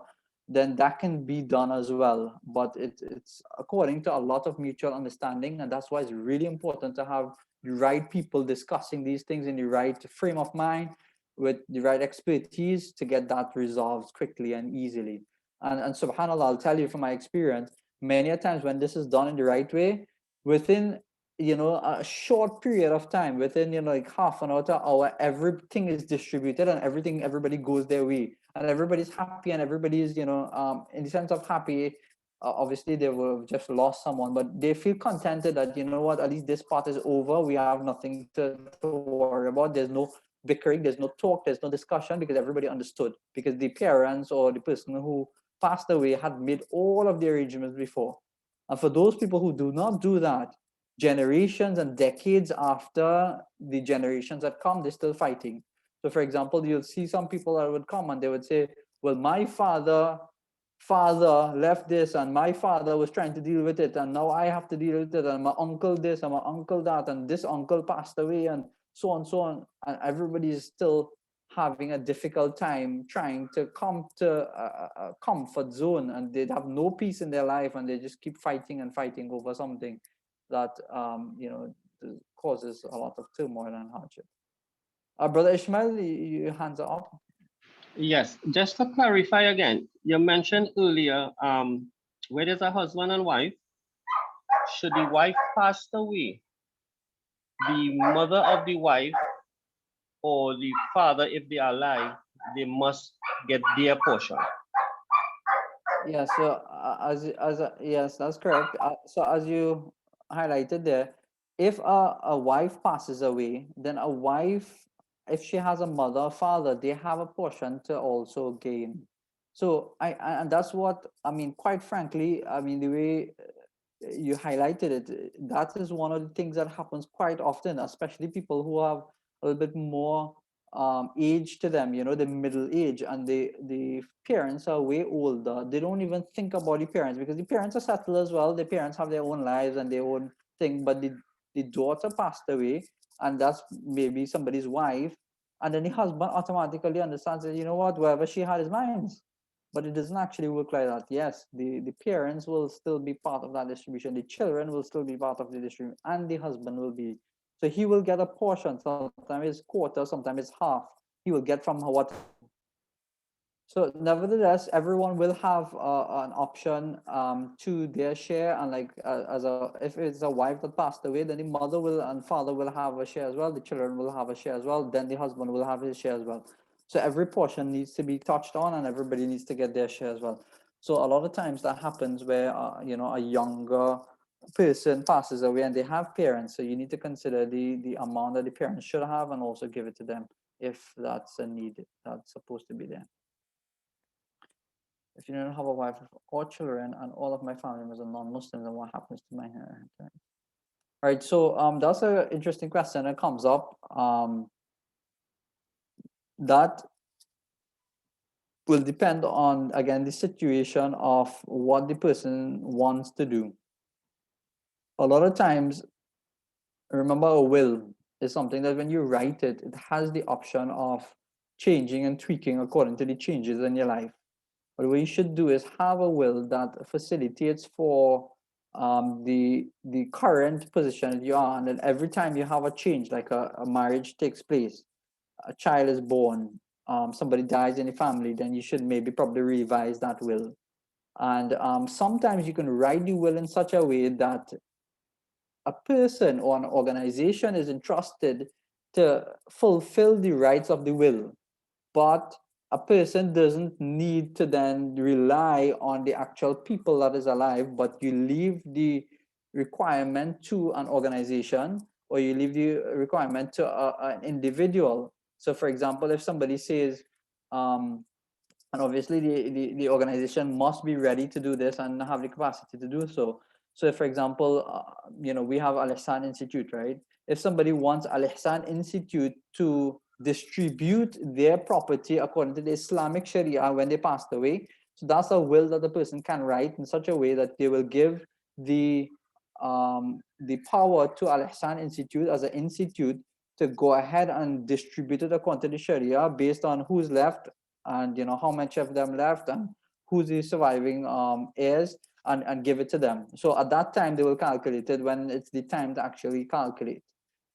then that can be done as well. But it's according to a lot of mutual understanding, and that's why it's really important to have the right people discussing these things in the right frame of mind with the right expertise to get that resolved quickly and easily. And subhanallah, I'll tell you from my experience, many a times when this is done in the right way, within a short period of time, within like half an hour to an hour, everything is distributed and everybody goes their way and everybody's happy and everybody's in the sense of happy. Obviously they will have just lost someone, but they feel contented that, what, at least this part is over. We have nothing to worry about. There's no bickering, there's no talk, there's no discussion, because everybody understood, because the parents or the person who passed away had made all of the arrangements before. And for those people who do not do that, generations and decades after the generations that come, they're still fighting. So for example, you'll see some people that would come and they would say, well, my father left this and my father was trying to deal with it and now I have to deal with it, and my uncle this and my uncle that, and this uncle passed away, and so on, so on. And everybody is still having a difficult time trying to come to a comfort zone, and they have no peace in their life, and they just keep fighting and fighting over something that causes a lot of turmoil and hardship. Brother Ishmael, your hands are up. Yes, just to clarify again, you mentioned earlier, where there's a husband and wife, should the wife pass away, the mother of the wife or the father, if they are alive, they must get their portion. Yeah, so yes, that's correct. So as you highlighted there, if a wife passes away, then a wife, if she has a mother or father, they have a portion to also gain. So and that's what I mean. Quite frankly, I mean, the way you highlighted it, that is one of the things that happens quite often, especially people who have a little bit more age to them, the middle age, and the parents are way older. They don't even think about the parents, because the parents are settled as well. The parents have their own lives and their own thing, but the daughter passed away, and that's maybe somebody's wife, and then the husband automatically understands that, what, wherever she had is mine. But it doesn't actually work like that. Yes, the parents will still be part of that distribution, the children will still be part of the distribution, and the husband will be. So he will get a portion. Sometimes it's quarter, sometimes it's half. He will get from what. So nevertheless, everyone will have an option to their share, and like if it's a wife that passed away, then the mother will and father will have a share as well. The children will have a share as well. Then the husband will have his share as well. So every portion needs to be touched on, and everybody needs to get their share as well. So a lot of times that happens where a younger person passes away and they have parents. So you need to consider the amount that the parents should have, and also give it to them if that's a need that's supposed to be there. If you don't have a wife or children and all of my family members are non-Muslims, then what happens to my inheritance? All right, so that's an interesting question that comes up. That will depend on, again, the situation of what the person wants to do. A lot of times, remember, a will is something that when you write it, it has the option of changing and tweaking according to the changes in your life. But what you should do is have a will that facilitates for the current position that you are, and then every time you have a change, like a marriage takes place, a child is born, somebody dies in the family, then you should maybe probably revise that will. And sometimes you can write the will in such a way that a person or an organization is entrusted to fulfill the rights of the will, but a person doesn't need to then rely on the actual people that is alive, but you leave the requirement to an organization, or you leave the requirement to an individual. So for example, if somebody says, and obviously the organization must be ready to do this and have the capacity to do so. So for example, we have Al-Ihsaan Institute, right? If somebody wants Al-Ihsaan Institute to distribute their property according to the Islamic Sharia when they passed away, so that's a will that the person can write in such a way that they will give the power to Al-Ihsaan Institute as an institute to go ahead and distribute it according to the Sharia based on who's left, and how much of them left, and who's the surviving heirs, and give it to them. So at that time, they will calculate it when it's the time to actually calculate.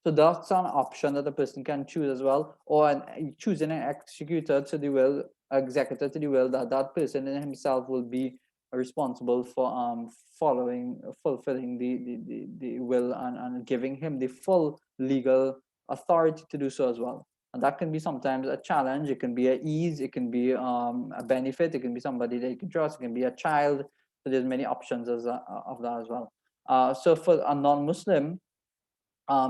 So that's an option that the person can choose as well, or choosing an executor to the will, executor to the will, that person in himself will be responsible for fulfilling the will, and giving him the full legal authority to do so as well. And that can be sometimes a challenge, it can be a ease, it can be a benefit, it can be somebody that you can trust, it can be a child. So there's many options of that as well. So for a non-Muslim,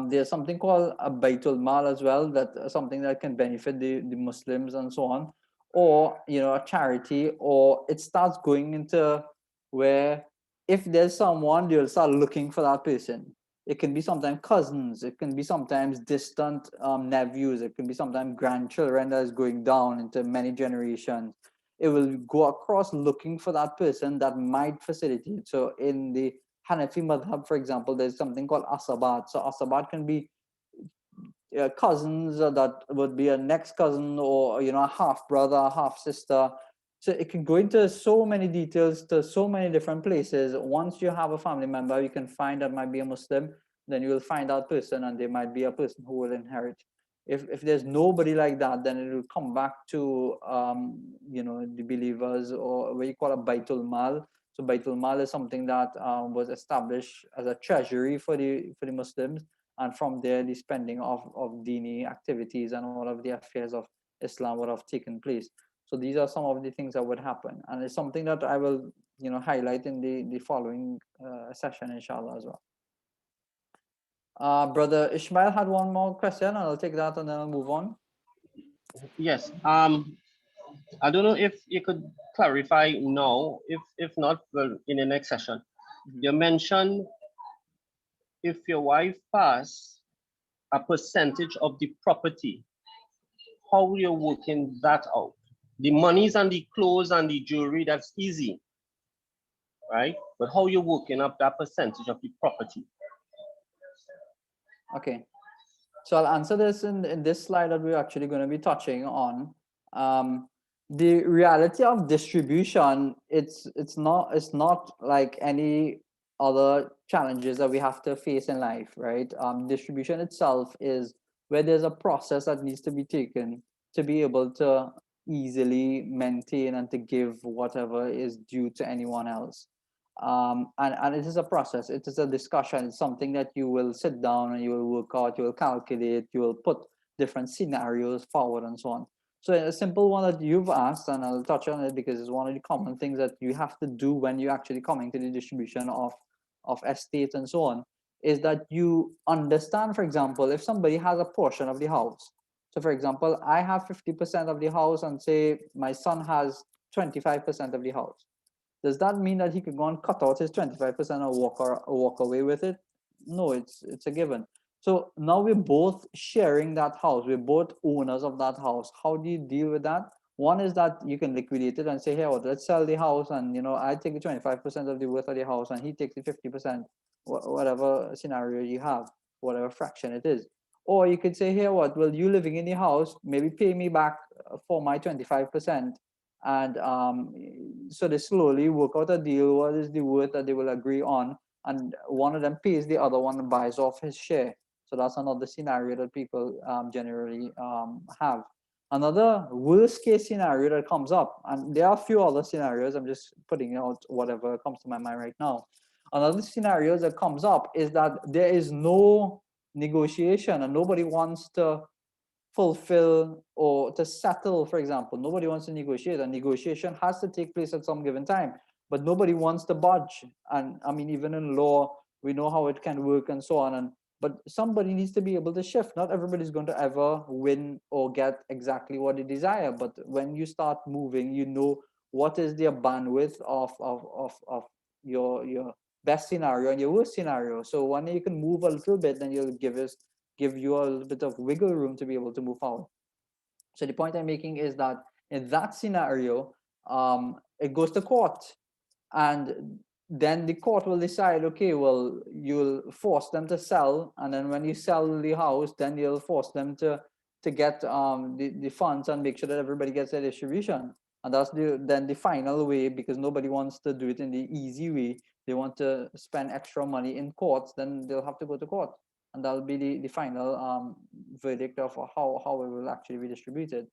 there's something called a Baitul Mal as well, that something that can benefit the Muslims and so on, or a charity, or it starts going into where if there's someone, you'll start looking for that person. It can be sometimes cousins, it can be sometimes distant nephews, it can be sometimes grandchildren that is going down into many generations. It will go across looking for that person that might facilitate. So in the Hanafi madhab, for example, there's something called asabat. So asabat can be cousins that would be a next cousin, or a half brother, half sister. So it can go into so many details to so many different places. Once you have a family member you can find that might be a Muslim, then you will find that person, and they might be a person who will inherit. If there's nobody like that, then it will come back to the believers, or what you call a Baitul Mal. So Baitul Mal is something that was established as a treasury for the Muslims, and from there the spending of dini activities and all of the affairs of Islam would have taken place. So these are some of the things that would happen, and it's something that I will highlight in the following session, inshallah, as well. Brother Ishmael had one more question, and I'll take that and then I'll move on. Yes. I don't know if you could clarify now. If not, well, in the next session. You mentioned if your wife pass, a percentage of the property. How you're working that out? The monies and the clothes and the jewelry, that's easy, right? But how you're working up that percentage of the property? Okay, so I'll answer this in this slide that we're actually going to be touching on. The reality of distribution, it's not like any other challenges that we have to face in life, right? Distribution itself is where there's a process that needs to be taken to be able to easily maintain and to give whatever is due to anyone else. And it is a process, it is a discussion, it's something that you will sit down and you will work out, you will calculate, you will put different scenarios forward and so on. So a simple one that you've asked, and I'll touch on it because it's one of the common things that you have to do when you're actually coming to the distribution of estates and so on, is that you understand, for example, if somebody has a portion of the house. So for example, I have 50% of the house, and say my son has 25% of the house. Does that mean that he could go and cut out his 25% or walk away with it? No, it's a given. So now we're both sharing that house. We're both owners of that house. How do you deal with that? One is that you can liquidate it and say, hey, well, let's sell the house, and I take the 25% of the worth of the house, and he takes the 50%, whatever scenario you have, whatever fraction it is. Or you could say, hey, what? Well, you living in the house, maybe pay me back for my 25%. And so they slowly work out a deal. What is the worth that they will agree on? And one of them pays the other one and buys off his share. So that's another scenario that people generally have. Another worst case scenario that comes up, and there are a few other scenarios, I'm just putting out whatever comes to my mind right now. Another scenario that comes up is that there is no negotiation and nobody wants to fulfill or to settle. For example, nobody wants to negotiate, and negotiation has to take place at some given time, but nobody wants to budge. And I mean, even in law, we know how it can work and so on. And but somebody needs to be able to shift. Not everybody's going to ever win or get exactly what they desire, but when you start moving, you know what is the bandwidth of your best scenario and your worst scenario. So when you can move a little bit, then you'll give you a little bit of wiggle room to be able to move forward. So the point I'm making is that in that scenario, it goes to court, and then the court will decide, okay, well, you'll force them to sell, and then when you sell the house, then you'll force them to get the funds and make sure that everybody gets their distribution. And that's then the final way, because nobody wants to do it in the easy way. They want to spend extra money in courts, then they'll have to go to court. And that'll be the final verdict of how it will actually be distributed.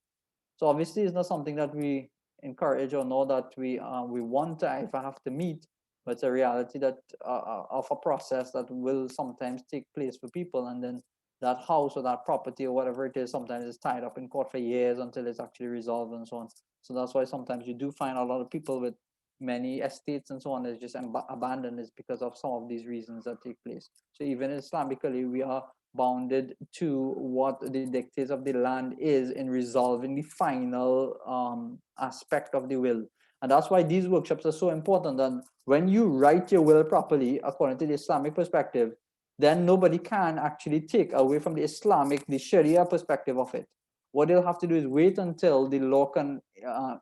So obviously, it's not something that we encourage or know that we want to ever have to meet, but it's a reality that of a process that will sometimes take place for people, and then that house or that property or whatever it is sometimes is tied up in court for years until it's actually resolved and so on. So that's why sometimes you do find a lot of people with many estates and so on is just abandoned, is because of some of these reasons that take place. So even Islamically, we are bounded to what the dictates of the land is in resolving the final aspect of the will. And that's why these workshops are so important. And when you write your will properly, according to the Islamic perspective, then nobody can actually take away from the Sharia perspective of it. What they'll have to do is wait until the law can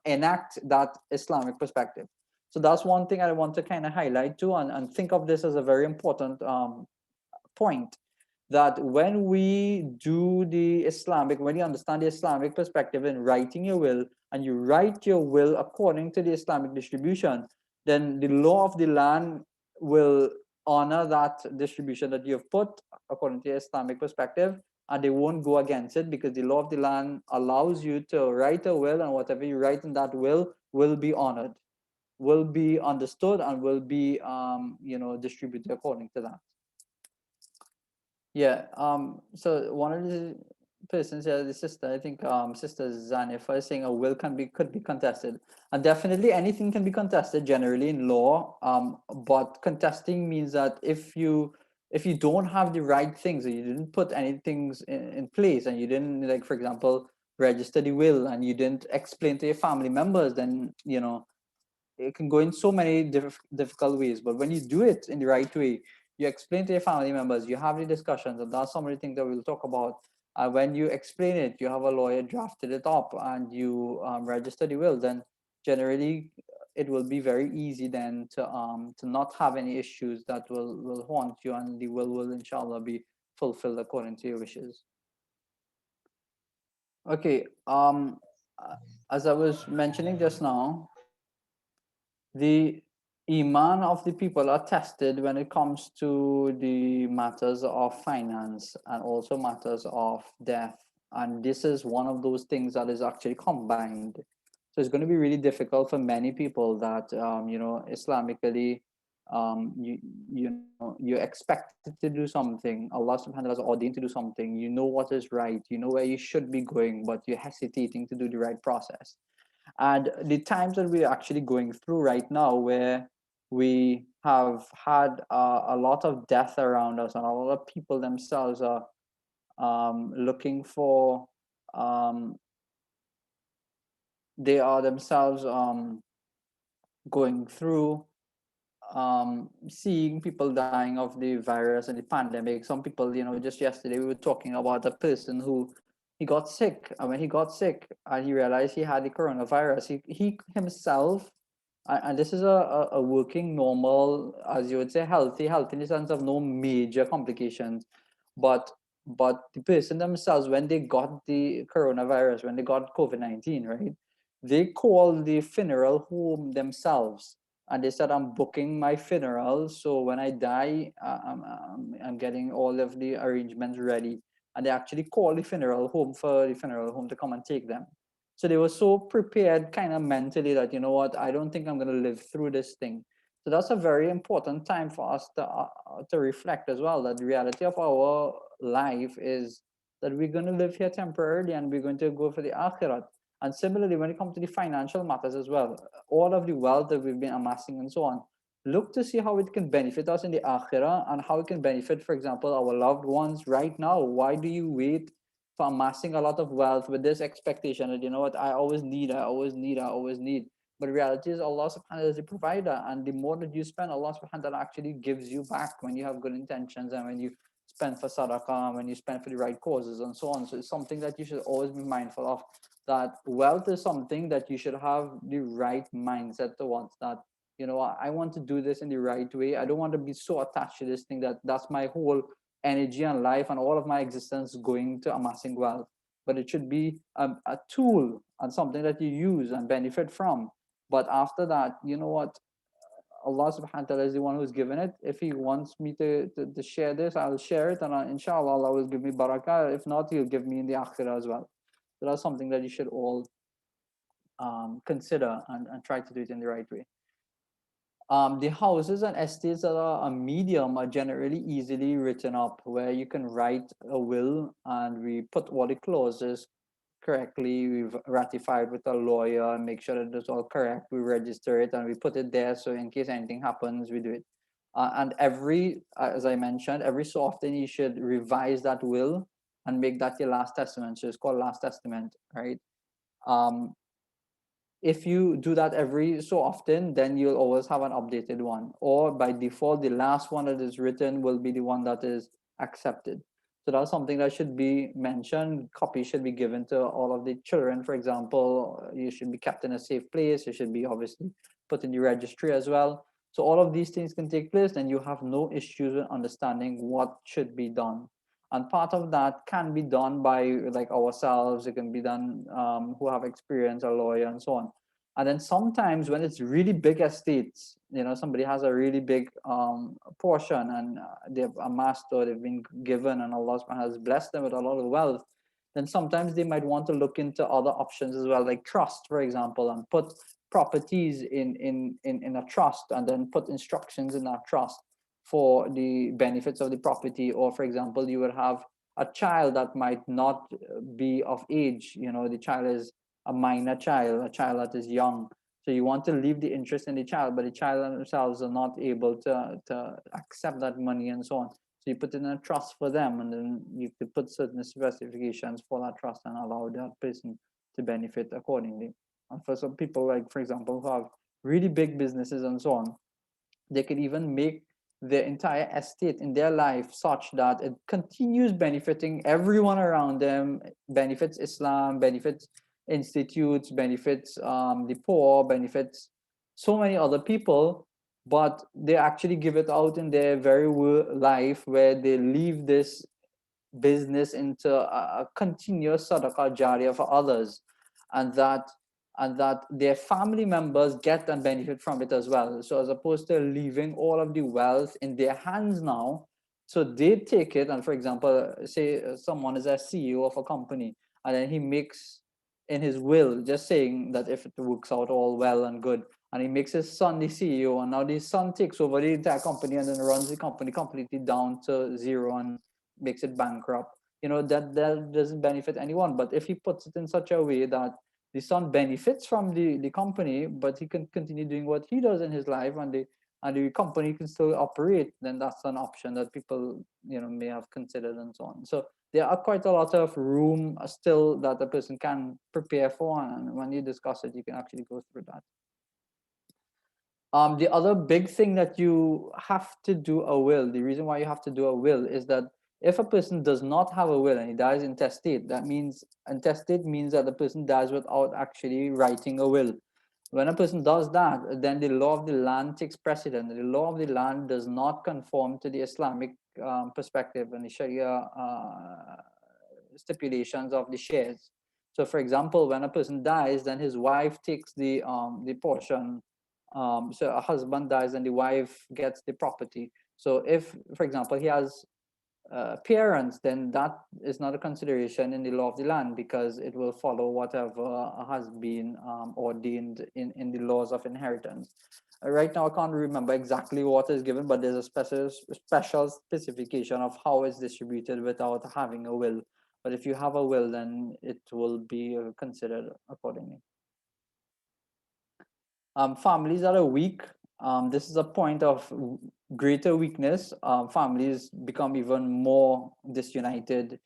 enact that Islamic perspective. So that's one thing I want to kind of highlight too, and think of this as a very important point, that when we do the Islamic, when you understand the Islamic perspective in writing your will, and you write your will according to the Islamic distribution, then the law of the land will honor that distribution that you've put according to the Islamic perspective, and they won't go against it, because the law of the land allows you to write a will, and whatever you write in that will be honored, will be understood, and will be distributed according to that. Yeah. So one of the persons here, the sister, I think, Sister Zanifa, is saying a will could be contested, and definitely anything can be contested generally in law. But contesting means that if you don't have the right things, or you didn't put any things in place, and you didn't, like, for example, register the will, and you didn't explain to your family members, then it can go in so many difficult ways. But when you do it in the right way, you explain to your family members, you have the discussions, and that's some of the things that we'll talk about. When you explain it, you have a lawyer drafted it up, and you register the will, then generally it will be very easy then to not have any issues that will haunt you, and the will inshallah be fulfilled according to your wishes. Okay. As I was mentioning just now, the iman of the people are tested when it comes to the matters of finance, and also matters of death. And this is one of those things that is actually combined. So it's going to be really difficult for many people that, Islamically, you're expected to do something. Allah subhanahu wa ta'ala has ordained to do something. You know what is right. You know where you should be going, but you're hesitating to do the right process. And the times that we're actually going through right now, where we have had a lot of death around us, and a lot of people themselves are looking for, they are themselves going through, seeing people dying of the virus and the pandemic. Some people, just yesterday we were talking about a person who, he got sick, and when he got sick and he realized he had the coronavirus, he himself, and this is a working normal, as you would say, healthy in the sense of no major complications, but the person themselves, when they got the coronavirus, when they got COVID-19, right, they called the funeral home themselves, and they said, I'm booking my funeral, so when I die, I'm getting all of the arrangements ready. And they actually called the funeral home for the funeral home to come and take them. So they were so prepared kind of mentally that, you know what, I don't think I'm going to live through this thing. So that's a very important time for us to reflect as well, that the reality of our life is that we're going to live here temporarily, and we're going to go for the akhirat. And similarly, when it comes to the financial matters as well, all of the wealth that we've been amassing and so on, look to see how it can benefit us in the akhirah, and how it can benefit, for example, our loved ones right now. Why do you wait for amassing a lot of wealth with this expectation that, you know what, I always need. But the reality is, Allah subhanahu wa ta'ala is the provider, and the more that you spend, Allah subhanahu wa ta'ala actually gives you back when you have good intentions, and when you spend for sadaqah, when you spend for the right causes and so on. So it's something that you should always be mindful of, that wealth is something that you should have the right mindset towards, that, I want to do this in the right way. I don't want to be so attached to this thing that that's my whole energy and life and all of my existence going to amassing wealth. but it should be a tool and something that you use and benefit from. But after that, you know what? Allah subhanahu wa ta'ala is the one who's given it. If he wants me to share this, I'll share it, and inshallah Allah will give me barakah. If not, he'll give me in the akhirah as well. So that's something that you should all consider and try to do it in the right way. The houses and estates that are a medium are generally easily written up, where you can write a will and we put all the clauses correctly. We've ratified with a lawyer and make sure that it's all correct. We register it and we put it there, so in case anything happens, we do it. And as I mentioned, every so often you should revise that will and make that your last testament. So it's called last testament, right? If you do that every so often, then you'll always have an updated one, or by default the last one that is written will be the one that is accepted. So that's something that should be mentioned. Copies should be given to all of the children. For example, you should be kept in a safe place. You should be obviously put in the registry as well. So all of these things can take place, and you have no issues with understanding what should be done. And part of that can be done by like ourselves. It can be done who have experience, a lawyer and so on. And then sometimes when it's really big estates, somebody has a really big portion, and they've amassed or they've been given, and Allah has blessed them with a lot of wealth, then sometimes they might want to look into other options as well, like trust, for example, and put properties in a trust, and then put instructions in that trust for the benefits of the property. Or for example, you would have a child that might not be of age. The child is a minor child, a child that is young. So you want to leave the interest in the child, but the child themselves are not able to accept that money and so on. So you put it in a trust for them, and then you could put certain specifications for that trust and allow that person to benefit accordingly. And for some people, like for example, who have really big businesses and so on, they could even make their entire estate in their life such that it continues benefiting everyone around them, benefits Islam, benefits institutes, benefits the poor, benefits so many other people, but they actually give it out in their very life, where they leave this business into a continuous sadaqah jariyah for others, and that their family members get and benefit from it as well. So as opposed to leaving all of the wealth in their hands now, so they take it, and for example, say someone is a CEO of a company, and then he makes in his will, just saying that if it works out all well and good, and he makes his son the CEO, and now the son takes over the entire company and then runs the company completely down to zero and makes it bankrupt. That doesn't benefit anyone. But if he puts it in such a way that the son benefits from the company, but he can continue doing what he does in his life, and the company can still operate, then that's an option that people may have considered and so on. So there are quite a lot of room still that a person can prepare for, and when you discuss it, you can actually go through that. The other big thing that you have to do a will, the reason why you have to do a will is that if a person does not have a will and he dies intestate, that means intestate means that the person dies without actually writing a will. When a person does that, then the law of the land takes precedent. The law of the land does not conform to the Islamic perspective and the Sharia stipulations of the shares. So, for example, when a person dies, then his wife takes the portion. So a husband dies and the wife gets the property. So if, for example, he has parents, then that is not a consideration in the law of the land, because it will follow whatever has been ordained in the laws of inheritance. Right now, I can't remember exactly what is given, but there's a special specification of how it's distributed without having a will. But if you have a will, then it will be considered accordingly. Families that are weak, this is a point of greater weakness. Families become even more disunited.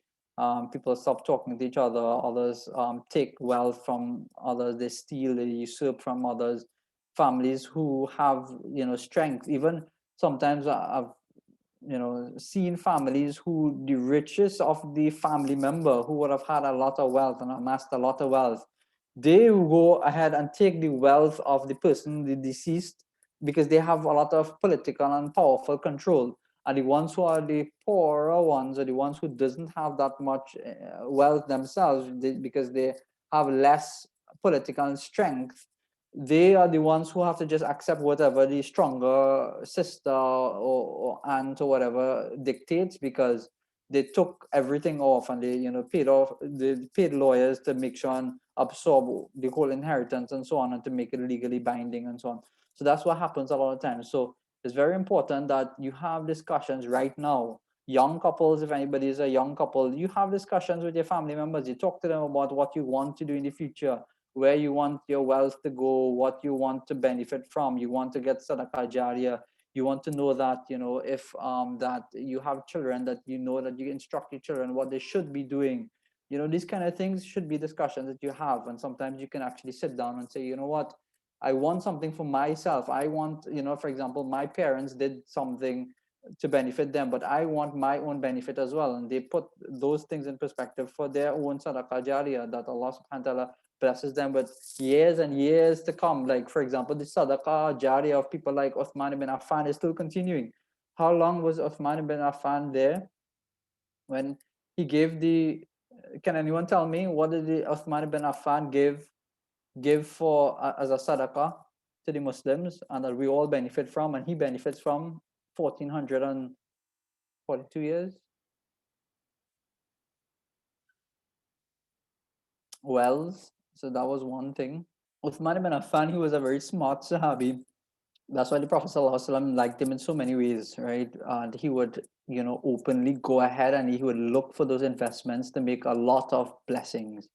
People stop talking to each other. Others take wealth from others. They steal, they usurp from others. Families who have strength, even sometimes I've seen families who the richest of the family member, who would have had a lot of wealth and amassed a lot of wealth, they will go ahead and take the wealth of the person, the deceased, because they have a lot of political and powerful control. And the ones who are the poorer ones, or the ones who doesn't have that much wealth themselves, because they have less political strength, they are the ones who have to just accept whatever the stronger sister or aunt or whatever dictates, because they took everything off, and they they paid lawyers to make sure and absorb the whole inheritance and so on, and to make it legally binding and so on. So that's what happens a lot of times. So it's very important that you have discussions right now. Young couples, if anybody is a young couple, you have discussions with your family members. You talk to them about what you want to do in the future, where you want your wealth to go, what you want to benefit from. You want to get sadaqah jariyah. You want to know that, if that you have children, that that you instruct your children what they should be doing. These kind of things should be discussions that you have. And sometimes you can actually sit down and say, you know what, I want something for myself. I want, for example, my parents did something to benefit them, but I want my own benefit as well. And they put those things in perspective for their own sadaqah jariyah, that Allah subhanahu wa ta'ala blesses them with years and years to come. Like, for example, the sadaqah jariyah of people like Uthman ibn Affan is still continuing. How long was Uthman ibn Affan there when he gave can anyone tell me what did the Uthman ibn Affan give for as a sadaqah to the Muslims, and that we all benefit from, and he benefits from 1442 years? Wells. So that was one thing. Uthman ibn Affan, he was a very smart Sahabi. That's why the Prophet ﷺ liked him in so many ways, right? And he would, openly go ahead and he would look for those investments to make a lot of blessings.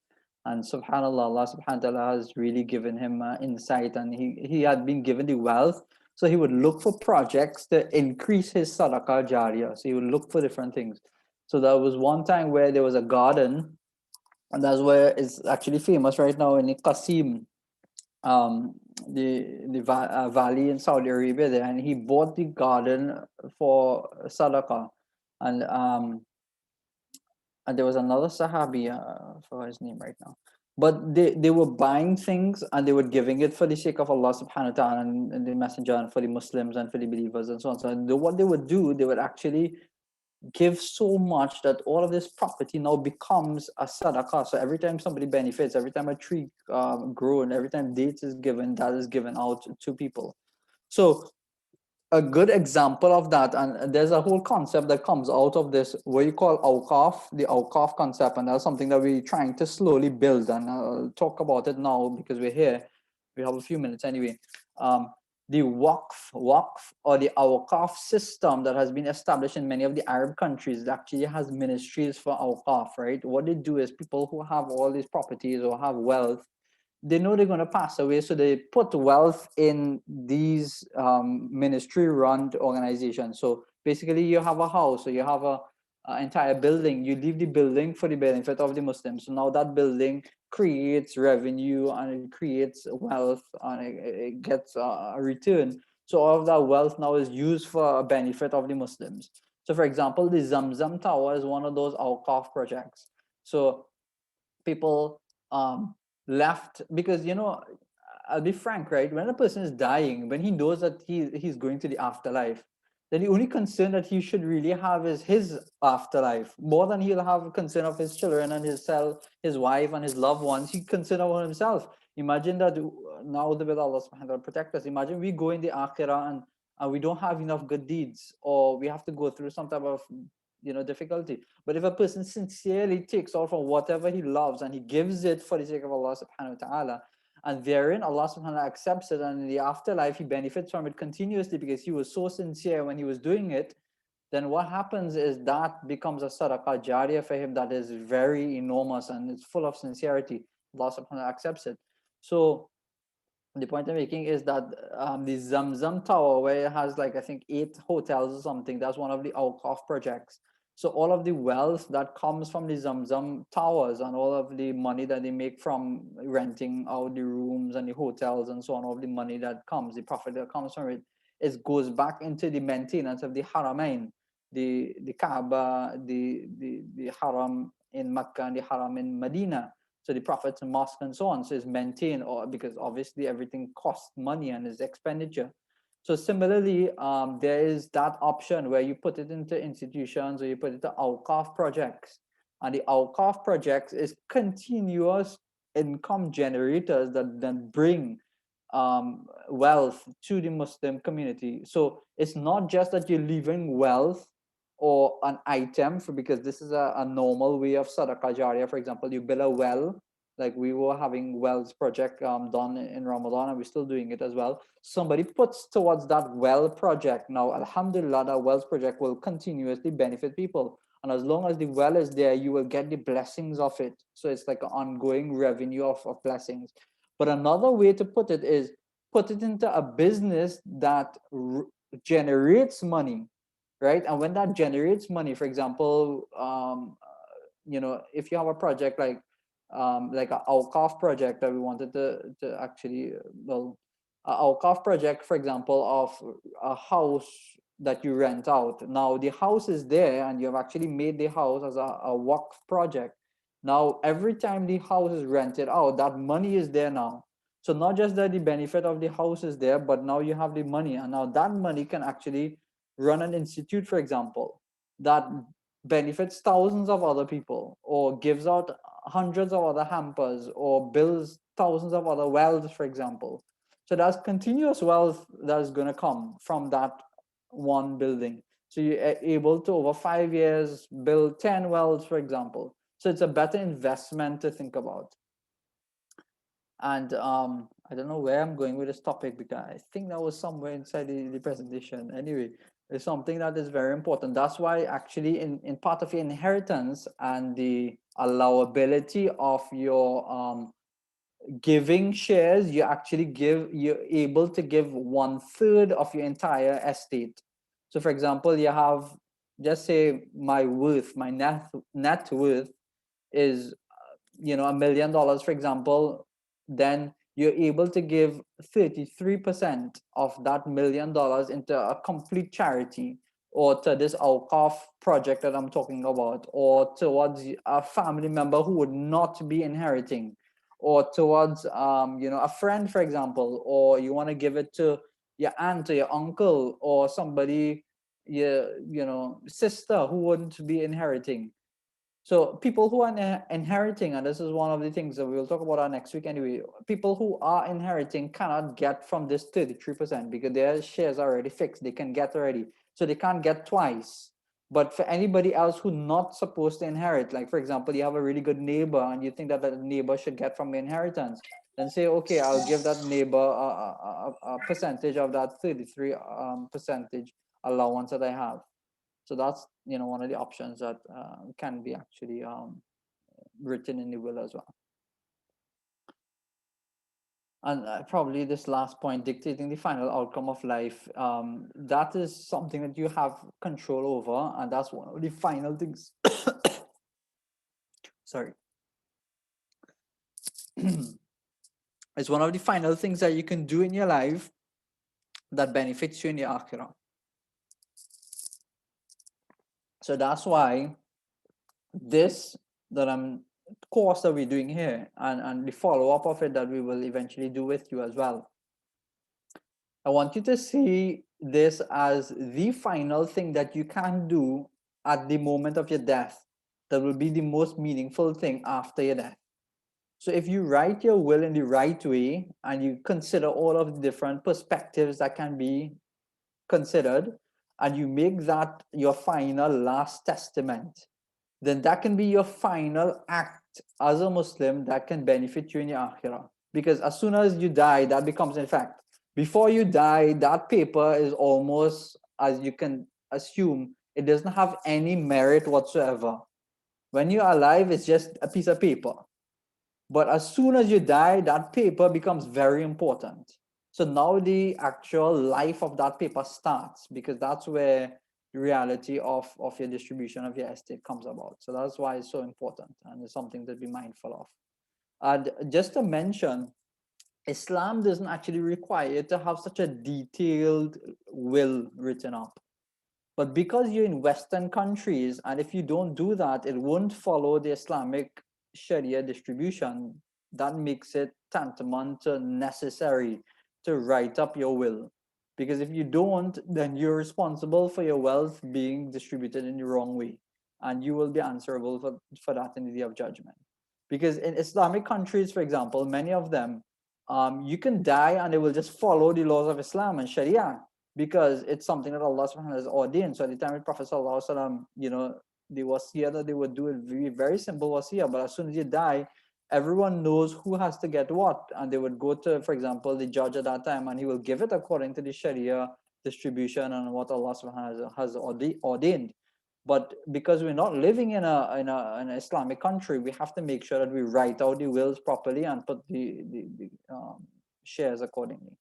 And subhanAllah, Allah subhanahu wa ta'ala has really given him insight, and he had been given the wealth. So he would look for projects to increase his sadaqah jariyah. So he would look for different things. So there was one time where there was a garden, and that's where it's actually famous right now in Qasim, the valley in Saudi Arabia there, and he bought the garden for sadaqah. And there was another Sahabi, for his name right now, but they were buying things and they were giving it for the sake of Allah subhanahu wa ta'ala and the messenger, and for the Muslims and for the believers and so on. So what they would do, they would actually give so much that all of this property now becomes a sadaqah. So every time somebody benefits, every time a tree grows, and every time dates is given, that is given out to people. So a good example of that, and there's a whole concept that comes out of this, what you call awqaf, the awqaf concept, and that's something that we're trying to slowly build, and I'll talk about it now because we're here. We have a few minutes anyway. The waqf or the awqaf system that has been established in many of the Arab countries, that actually has ministries for awqaf, right? What they do is people who have all these properties or have wealth, they know they're going to pass away, so they put wealth in these ministry-run organizations. So basically, you have a house, or you have a entire building. You leave the building for the benefit of the Muslims. So now that building creates revenue, and it creates wealth, and it gets a return. So all of that wealth now is used for a benefit of the Muslims. So, for example, the Zamzam Tower is one of those awqaf projects. So people left, because I'll be frank, right? When a person is dying, when he knows that he's going to the afterlife, then the only concern that he should really have is his afterlife, more than he'll have concern of his children and his wife and his loved ones. He concern about himself. Imagine that now the will Allah subhanahu wa ta'ala protect us. Imagine we go in the akhirah and we don't have enough good deeds, or we have to go through some type of difficulty. But if a person sincerely takes out from whatever he loves and he gives it for the sake of Allah subhanahu wa ta'ala, and therein Allah subhanahu wa ta'ala accepts it, and in the afterlife he benefits from it continuously because he was so sincere when he was doing it, then what happens is that becomes a sadaqah jariyah for him that is very enormous and it's full of sincerity. Allah subhanahu wa ta'ala accepts it. So the point I'm making is that the Zamzam Tower, where it has like I think 8 hotels or something, that's one of the awqaf projects. So all of the wealth that comes from the Zamzam Towers, and all of the money that they make from renting out the rooms and the hotels and so on, all of the money that comes, the profit that comes from it goes back into the maintenance of the Haramain, the Kaaba, the Haram in Mecca and the Haram in Medina. So the Prophet's mosque and so on, so it's maintained, or because obviously everything costs money and is expenditure. So similarly, there is that option where you put it into institutions or you put it to Awqaf projects. And the Awqaf projects is continuous income generators that then bring wealth to the Muslim community. So it's not just that you're leaving wealth or an item because this is a normal way of sadaqah jariyah. For example, you build a well, like we were having wells project done in Ramadan, and we're still doing it as well. Somebody puts towards that well project. Now, alhamdulillah, that wells project will continuously benefit people. And as long as the well is there, you will get the blessings of it. So it's like an ongoing revenue of blessings. But another way to put it is put it into a business that generates money, right? And when that generates money, for example, if you have a project like a Awqaf project that we wanted to actually, a Awqaf project, for example, of a house that you rent out. Now the house is there and you have actually made the house as a Waqf project. Now, every time the house is rented out, that money is there now. So not just that the benefit of the house is there, but now you have the money. And now that money can actually run an institute, for example, that benefits thousands of other people or gives out hundreds of other hampers or builds thousands of other wells, for example. So that's continuous wealth that is going to come from that one building. So you're able to, over 5 years, build 10 wells, for example. So it's a better investment to think about. And I don't know where I'm going with this topic because I think that was somewhere inside the presentation. Anyway, it's something that is very important. That's why actually in part of your inheritance and the allowability of your giving shares, you're able to give 1/3 of your entire estate. So for example, you have, just say my net worth is $1 million, for example, then you're able to give 33% of that $1 million into a complete charity, or to this Awqaf project that I'm talking about, or towards a family member who would not be inheriting, or towards a friend, for example, or you want to give it to your aunt or your uncle or somebody, your sister who wouldn't be inheriting. So people who are inheriting, and this is one of the things that we'll talk about next week anyway, people who are inheriting cannot get from this 33% because their shares are already fixed. They can get already. So they can't get twice. But for anybody else who's not supposed to inherit, like for example, you have a really good neighbor and you think that that neighbor should get from the inheritance, then say, okay, I'll give that neighbor a percentage of that 33 percentage allowance that I have. So that's one of the options that can be actually written in the will as well. And probably this last point, dictating the final outcome of life, that is something that you have control over, and that's one of the final things. Sorry. It's one of the final things that you can do in your life that benefits you in the akhirah. So that's why this course that we're doing here and the follow-up of it that we will eventually do with you as well, I want you to see this as the final thing that you can do at the moment of your death that will be the most meaningful thing after your death. So if you write your will in the right way and you consider all of the different perspectives that can be considered, and you make that your final last testament, then that can be your final act as a Muslim that can benefit you in your akhirah. Because as soon as you die, that becomes in fact. Before you die, that paper is almost, as you can assume, it doesn't have any merit whatsoever. When you're alive, it's just a piece of paper. But as soon as you die, that paper becomes very important. So now the actual life of that paper starts, because that's where the reality of your distribution of your estate comes about. So that's why it's so important, and it's something to be mindful of. And just to mention, Islam doesn't actually require you to have such a detailed will written up. But because you're in Western countries, and if you don't do that, it won't follow the Islamic Sharia distribution, that makes it tantamount to necessary to write up your will. Because if you don't, then you're responsible for your wealth being distributed in the wrong way. And you will be answerable for that in the day of judgment. Because in Islamic countries, for example, many of them, you can die and they will just follow the laws of Islam and Sharia, because it's something that Allah subhanahu wa ta'ala has ordained. So at the time of Prophet sallallahu alaihi wasallam, the wasiyah that they would do is very, very simple wasiyah, but as soon as you die, everyone knows who has to get what, and they would go to, for example, the judge at that time, and he will give it according to the Sharia distribution and what Allah subhanahu wa ta'ala has ordained. But because we're not living in an Islamic country, we have to make sure that we write out the wills properly and put the shares accordingly.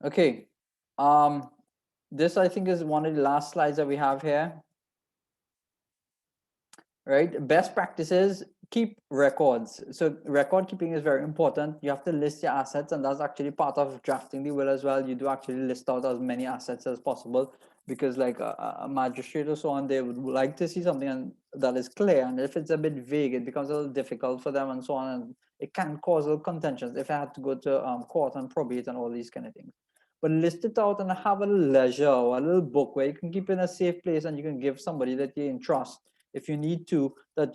Okay, this I think is one of the last slides that we have here. Right, best practices: keep records. So record keeping is very important. You have to list your assets, and that's actually part of drafting the will as well. You do actually list out as many assets as possible, because like a magistrate or so on, they would like to see something that is clear, and if it's a bit vague, it becomes a little difficult for them and so on, and it can cause a little contentions if I had to go to court and probate and all these kind of things. But list it out and have a little ledger or a little book where you can keep it in a safe place, and you can give somebody that you entrust if you need to, that,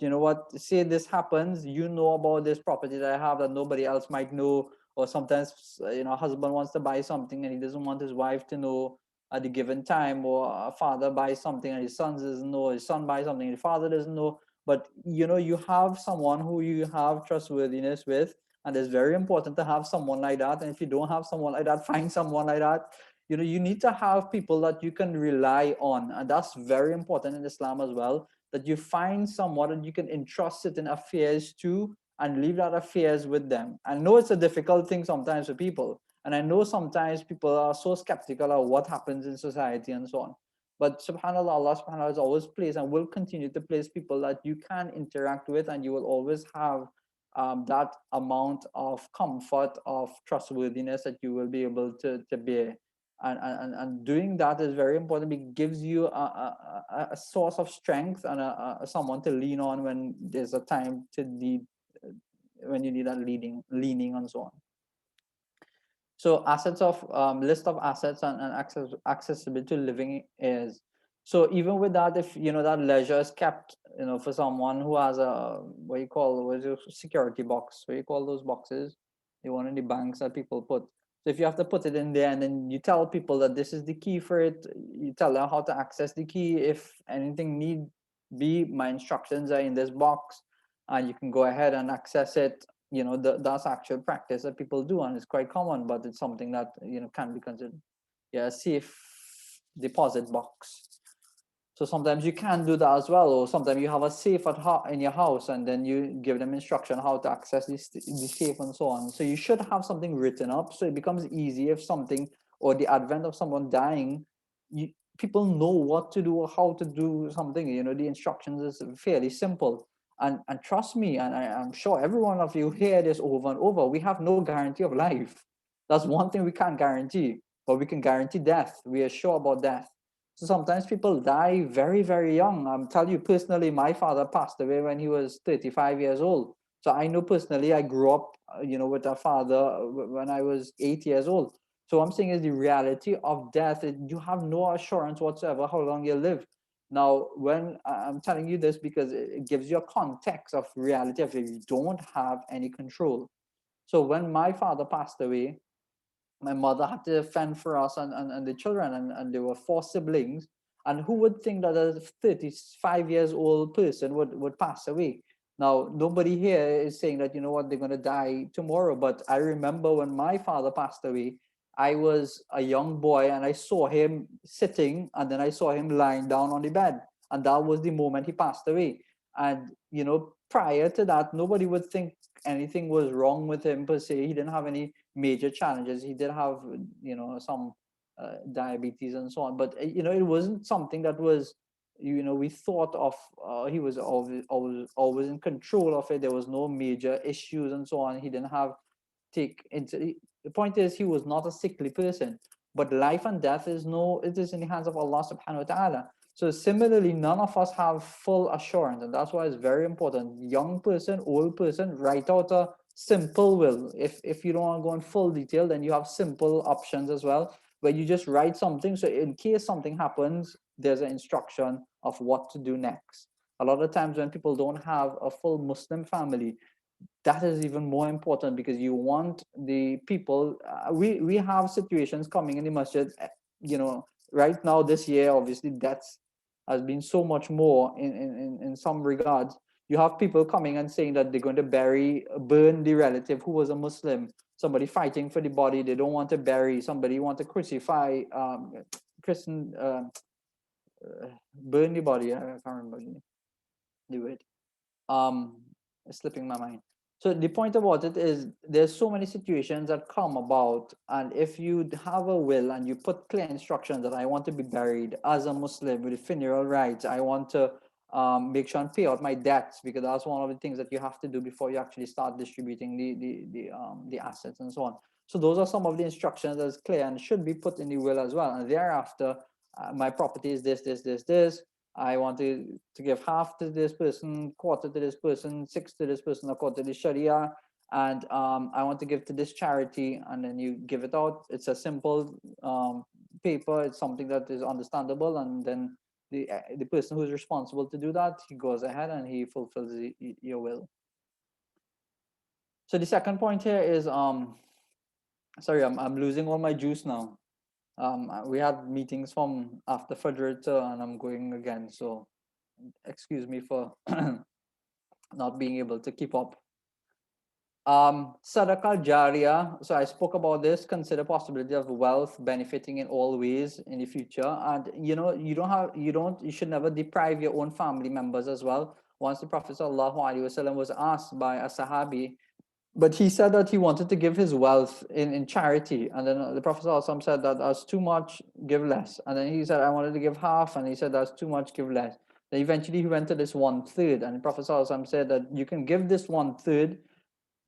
say this happens, about this property that I have that nobody else might know. Or sometimes, a husband wants to buy something and he doesn't want his wife to know at the given time, or a father buys something and his son doesn't know, his son buys something and his father doesn't know. But, you have someone who you have trustworthiness with, and it's very important to have someone like that. And if you don't have someone like that, find someone like that. You need to have people that you can rely on, and that's very important in Islam as well, that you find someone that you can entrust certain affairs to and leave that affairs with them. I know it's a difficult thing sometimes for people, and I know sometimes people are so skeptical of what happens in society and so on. But subhanAllah, Allah subhanahu wa ta'ala has always placed and will continue to place people that you can interact with, and you will always have that amount of comfort, of trustworthiness that you will be able to bear. And doing that is very important. It gives you a source of strength and someone to lean on when there's a time to need, when you need that leaning and so on. So assets of list of assets and accessibility to living is, so even with that, if that leisure is kept, for someone who has a what is your security box, what you call those boxes, the one in the banks that people put. So if you have to put it in there and then you tell people that this is the key for it, you tell them how to access the key. If anything need be, my instructions are in this box, and you can go ahead and access it. That's actual practice that people do, and it's quite common, but it's something that can be considered a safe deposit box. So sometimes you can do that as well, or sometimes you have a safe in your house, and then you give them instruction how to access the safe and so on. So you should have something written up, so it becomes easy if something, or the advent of someone dying, people know what to do or how to do something. The instructions is fairly simple. And trust me, and I'm sure every one of you hear this over and over, we have no guarantee of life. That's one thing we can't guarantee, but we can guarantee death. We are sure about death. So sometimes people die very, very young. I'm telling you personally, my father passed away when he was 35 years old. So I know personally, I grew up, with a father when I was 8 years old. So what I'm saying is the reality of death, you have no assurance whatsoever how long you live. Now, when I'm telling you this, because it gives you a context of reality of you don't have any control. So when my father passed away, my mother had to fend for us and the children, and there were 4 siblings. And who would think that a 35 years old person would pass away? Now, nobody here is saying that, they're going to die tomorrow. But I remember when my father passed away, I was a young boy and I saw him sitting, and then I saw him lying down on the bed. And that was the moment he passed away. And, prior to that, nobody would think anything was wrong with him per se. He didn't have any major challenges. He did have, some diabetes and so on. But, it wasn't something that was, we thought of, he was always in control of it. There was no major issues and so on. He didn't have the point is, he was not a sickly person, but life and death it is in the hands of Allah subhanahu wa ta'ala. So similarly, none of us have full assurance, and that's why it's very important. Young person, old person, write out a simple will. If you don't want to go in full detail, then you have simple options as well, where you just write something. So in case something happens, there's an instruction of what to do next. A lot of times when people don't have a full Muslim family, that is even more important, because you want the people, we have situations coming in the masjid, right now this year, obviously deaths has been so much more in some regards. You have people coming and saying that they're going to burn the relative who was a Muslim, somebody fighting for the body they don't want to bury, somebody want to crucify, Christian, burn the body. I can't remember the word. It's slipping my mind. So the point about it is, there's so many situations that come about, and if you have a will and you put clear instructions that I want to be buried as a Muslim with funeral rites, I want to make sure and pay out my debts, because that's one of the things that you have to do before you actually start distributing the assets and so on. So those are some of the instructions that's clear and should be put in the will as well. And thereafter, my property is this. I want to give half to this person, quarter to this person, six to this person, according to the Shariah, and I want to give to this charity, and then you give it out. It's a simple paper. It's something that is understandable, and then the person who's responsible to do that, he goes ahead and he fulfills your will. So the second point here is sorry, I'm losing all my juice now. We had meetings from after Fajr and I'm going again, so excuse me for not being able to keep up. Sadaqah Jariyah. So I spoke about this. Consider possibility of wealth benefiting in all ways in the future, and you should never deprive your own family members as well. Once the Prophet ﷺ was asked by a Sahabi, but he said that he wanted to give his wealth in charity, and then the Prophet ﷺ said that that's too much, give less. And then he said, I wanted to give half, and he said that's too much, give less. Then eventually he went to this 1/3, and the Prophet ﷺ said that you can give this 1/3,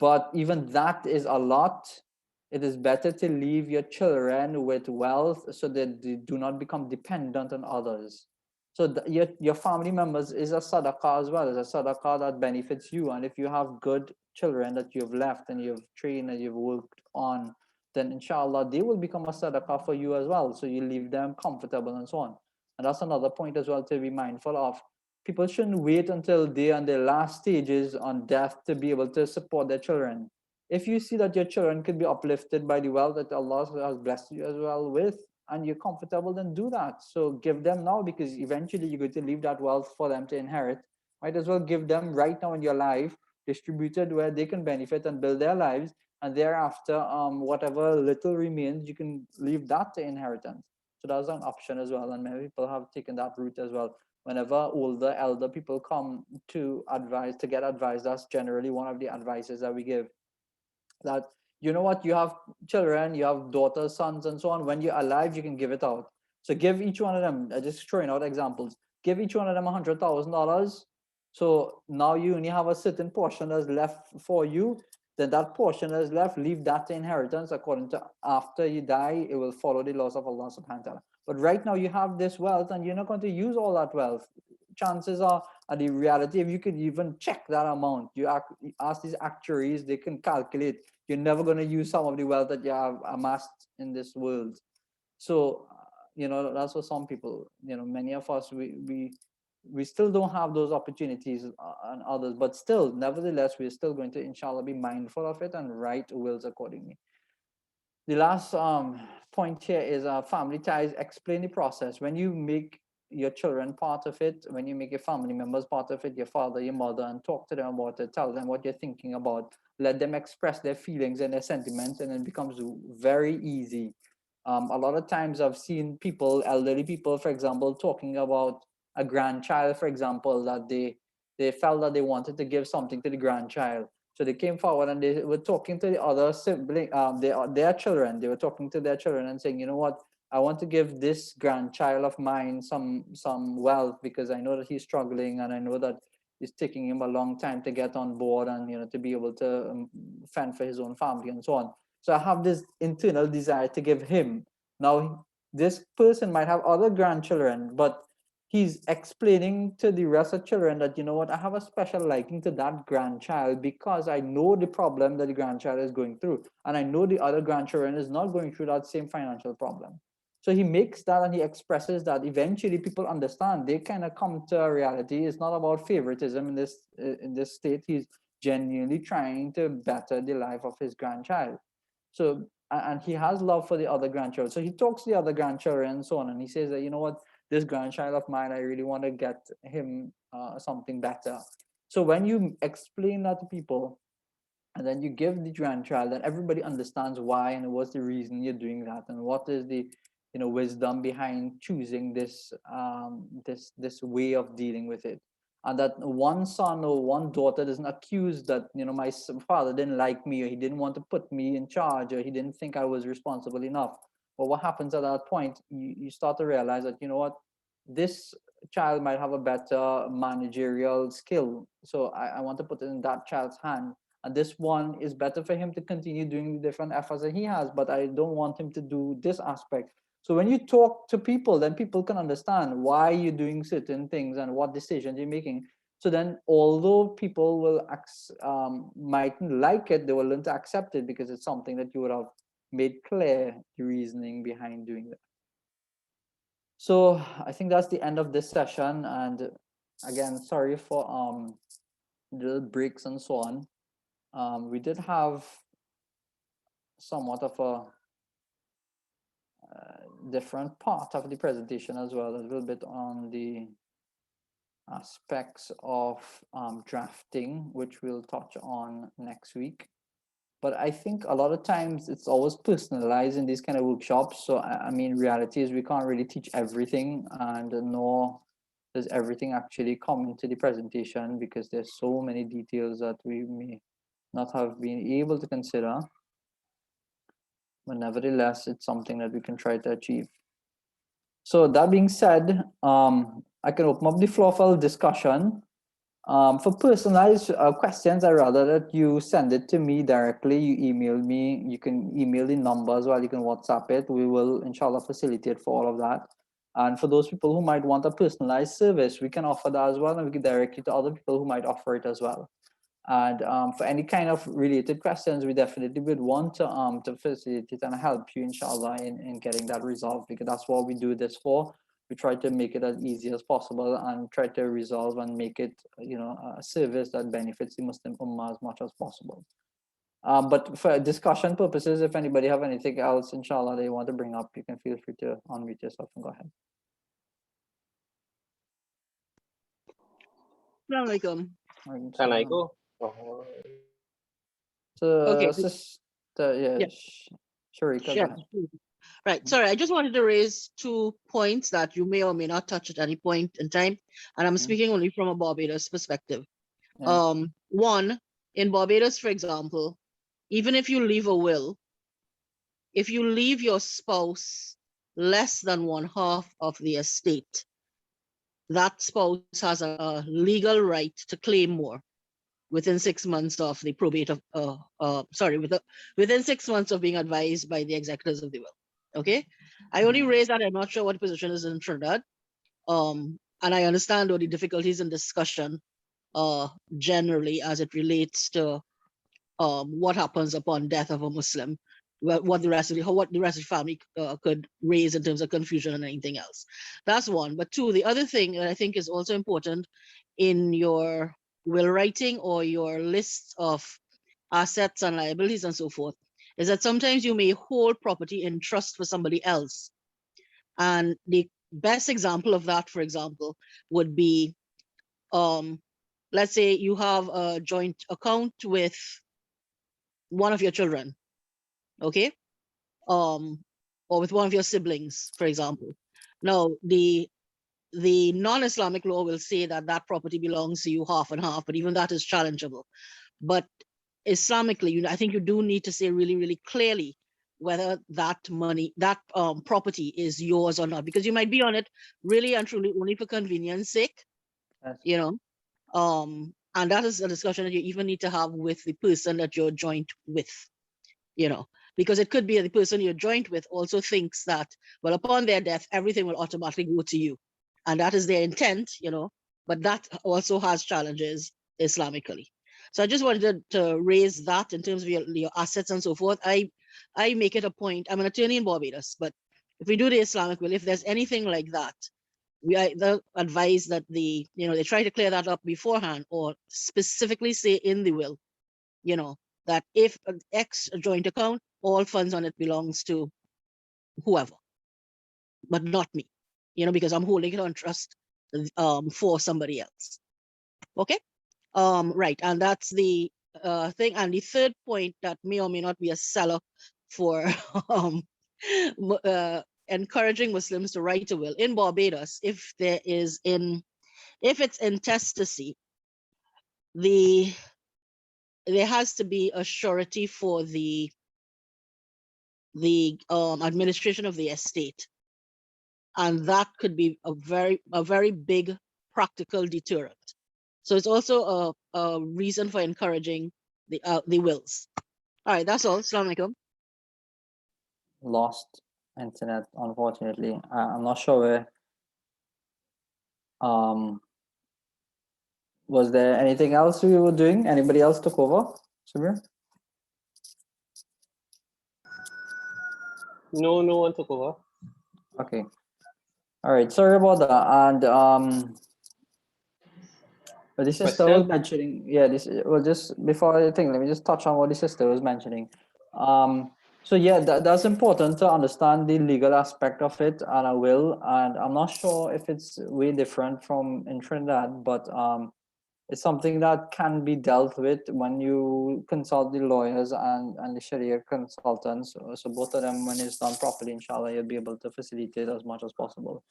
but even that is a lot. It is better to leave your children with wealth so that they do not become dependent on others. So your family members is a sadaqah as well. It's a sadaqah that benefits you. And if you have good children that you've left and you've trained and you've worked on, then inshallah they will become a sadaqah for you as well. So you leave them comfortable and so on. And that's another point as well to be mindful of. People shouldn't wait until they are in their last stages on death to be able to support their children. If you see that your children could be uplifted by the wealth that Allah has blessed you as well with, and you're comfortable, then do that. So give them now, because eventually you're going to leave that wealth for them to inherit. Might as well give them right now in your life, distributed where they can benefit and build their lives, and thereafter, whatever little remains, you can leave that to inheritance. So that's an option as well, and many people have taken that route as well. Whenever older, elder people come to get advice, that's generally one of the advices that we give. That, you know what, you have children, you have daughters, sons, and so on. When you're alive, you can give it out. So give each one of them, just throwing out examples, give each one of them $100,000. So now you only have a certain portion that's left for you. Then that portion that's left, leave that to inheritance. According to, after you die, it will follow the laws of Allah subhanahu wa ta'ala. But right now you have this wealth and you're not going to use all that wealth. Chances are, the reality, if you could even check that amount, you ask these actuaries, they can calculate. You're never going to use some of the wealth that you have amassed in this world. So, that's what some people, many of us, we still don't have those opportunities and others, but still, nevertheless, we're still going to, inshallah, be mindful of it and write wills accordingly. The last point here is family ties. Explain the process. When you make your children part of it, when you make your family members part of it, your father, your mother, and talk to them about it, tell them what you're thinking about, let them express their feelings and their sentiments, and it becomes very easy. A lot of times I've seen people, elderly people, for example, talking about a grandchild, for example, that they felt that they wanted to give something to the grandchild. So they came forward and they were talking to the other sibling, their children. They were talking to their children and saying, you know what, I want to give this grandchild of mine some wealth, because I know that he's struggling, and I know that it's taking him a long time to get on board and to be able to fend for his own family and so on. So I have this internal desire to give him. Now, this person might have other grandchildren, but he's explaining to the rest of children that, you know what, I have a special liking to that grandchild because I know the problem that the grandchild is going through. And I know the other grandchildren is not going through that same financial problem. So he makes that and he expresses that. Eventually people understand. They kind of come to a reality. It's not about favoritism in this state. He's genuinely trying to better the life of his grandchild. So, and he has love for the other grandchildren. So he talks to the other grandchildren and so on. And he says that, you know what, this grandchild of mine, I really want to get him something better. So when you explain that to people, and then you give the grandchild, and everybody understands why and what's the reason you're doing that, and what is the wisdom behind choosing this this way of dealing with it. And that one son or one daughter doesn't accuse that, my father didn't like me, or he didn't want to put me in charge, or he didn't think I was responsible enough. But what happens at that point, you start to realize that, you know what, this child might have a better managerial skill. So I want to put it in that child's hand. And this one is better for him to continue doing the different efforts that he has, but I don't want him to do this aspect. So when you talk to people, then people can understand why you're doing certain things and what decisions you're making. So then, although people will mightn't like it, they will learn to accept it because it's something that you would have made clear the reasoning behind doing that. So I think that's the end of this session. And again, sorry for little breaks and so on. We did have somewhat of a different part of the presentation as well, a little bit on the aspects of drafting, which we'll touch on next week. But I think a lot of times it's always personalized in these kind of workshops. So I mean, reality is we can't really teach everything, and nor does everything actually come into the presentation because there's so many details that we may not have been able to consider. But nevertheless, it's something that we can try to achieve. So that being said, I can open up the floor for discussion. For personalized questions, I'd rather that you send it to me directly. You email me. You can email the numbers or you can WhatsApp it. We will, inshallah, facilitate for all of that. And for those people who might want a personalized service, we can offer that as well. And we can direct you to other people who might offer it as well. And for any kind of related questions, we definitely would want to facilitate and help you, inshallah, in getting that resolved, because that's what we do this for. We try to make it as easy as possible and try to resolve and make it, a service that benefits the Muslim Ummah as much as possible. But for discussion purposes, if anybody have anything else, inshallah, they want to bring up, you can feel free to unmute yourself and go ahead. Assalamu alaikum. Can I go? So, Okay. yeah. Sharika, go Sure. ahead. Right. Sorry, I just wanted to raise 2 points that you may or may not touch at any point in time. And I'm speaking only from a Barbados perspective. Yeah. One, in Barbados, for example, even if you leave a will, if you leave your spouse less than 1/2 of the estate, that spouse has a legal right to claim more within 6 months of the probate of, within 6 months of being advised by the executors of the will. Okay, I only raise that. I'm not sure what position is in Trinidad. And I understand all the difficulties in discussion generally as it relates to what happens upon death of a Muslim, what the rest of the family could raise in terms of confusion and anything else. That's one. But two, the other thing that I think is also important in your will writing or your lists of assets and liabilities and so forth is that sometimes you may hold property in trust for somebody else. And the best example of that, for example, would be, let's say you have a joint account with one of your children, okay? Or with one of your siblings, for example. Now, the non-Islamic law will say that that property belongs to you half and half, but even that is challengeable. But Islamically, I think you do need to say really, really clearly whether that money, that property is yours or not, because you might be on it really and truly only for convenience sake, Yes. And that is a discussion that you even need to have with the person that you're joint with, because it could be that the person you're joint with also thinks that, well, upon their death, everything will automatically go to you. and that is their intent, but that also has challenges Islamically. So I just wanted to raise that in terms of your assets and so forth. I make it a point. I'm an attorney in Barbados, but if we do the Islamic will, if there's anything like that, we either advise that they try to clear that up beforehand, or specifically say in the will, that if an X joint account, all funds on it belongs to whoever, but not me, because I'm holding it on trust for somebody else. Okay. Right, and that's the thing. And the third point that may or may not be a seller for encouraging Muslims to write a will in Barbados, if it's intestacy, there has to be a surety for the administration of the estate, and that could be a very big practical deterrent. So it's also a reason for encouraging the wills. All right, that's all. Assalamu alaikum. Lost internet, unfortunately. I'm not sure where. Was there anything else we were doing? Anybody else took over? Samir? No one took over. Okay. All right. Sorry about that. And but the sister was Question? mentioning, just before I think, let me just touch on what the sister was mentioning. So yeah, that's important to understand the legal aspect of it, and I will. And I'm not sure if it's way different from in Trinidad, but it's something that can be dealt with when you consult the lawyers and the Sharia consultants. So both of them, when it's done properly, inshallah, you'll be able to facilitate as much as possible.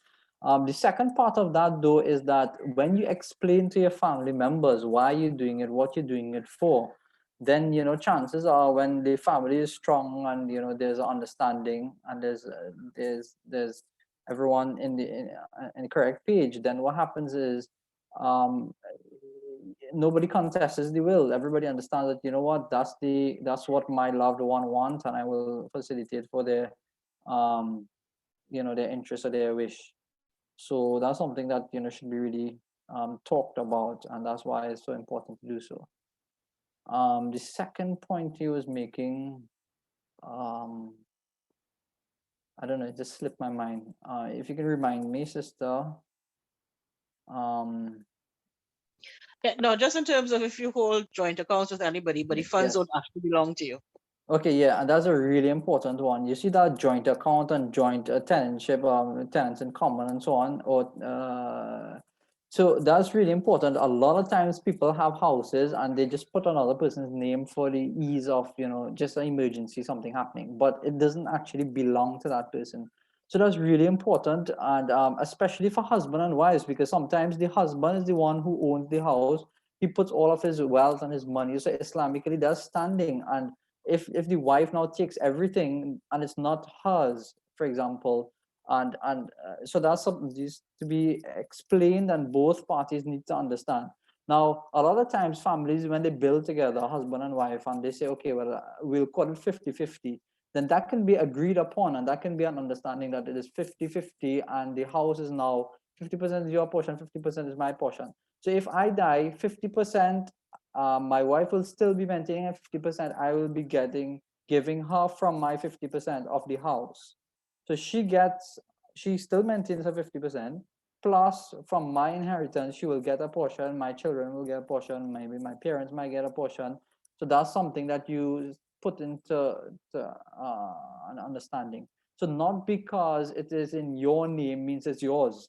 The second part of that, though, is that when you explain to your family members why you're doing it, what you're doing it for, then chances are, when the family is strong and there's an understanding and there's everyone in the correct page, then what happens is nobody contests the will. Everybody understands that that's what my loved one wants, and I will facilitate for their their interest or their wish. So that's something that should be really talked about, and that's why it's so important to do so. The second point he was making, I don't know, it just slipped my mind. If you can remind me, sister. Yeah, no, just in terms of if you hold joint accounts with anybody, but the funds Yes. don't actually belong to you. Okay, yeah, and that's a really important one. You see that joint account and joint tenantship, tenants in common and so on, so that's really important. A lot of times people have houses and they just put another person's name for the ease of, just an emergency, something happening, but it doesn't actually belong to that person. So that's really important, and especially for husband and wives, because sometimes the husband is the one who owns the house. He puts all of his wealth and his money. So Islamically, that's standing. And if the wife now takes everything and it's not hers, for example, and so that's something needs to be explained, and both parties need to understand. Now, a lot of times families, when they build together, husband and wife, and they say, okay, well, we'll call it 50-50, then that can be agreed upon, and that can be an understanding that it is 50-50, and the house is now 50% is your portion, 50% is my portion. So if I die, 50%, my wife will still be maintaining at 50%. I will be giving her from my 50% of the house. So she still maintains her 50%, plus from my inheritance, she will get a portion, my children will get a portion, maybe my parents might get a portion. So that's something that you put into an understanding. So not because it is in your name means it's yours,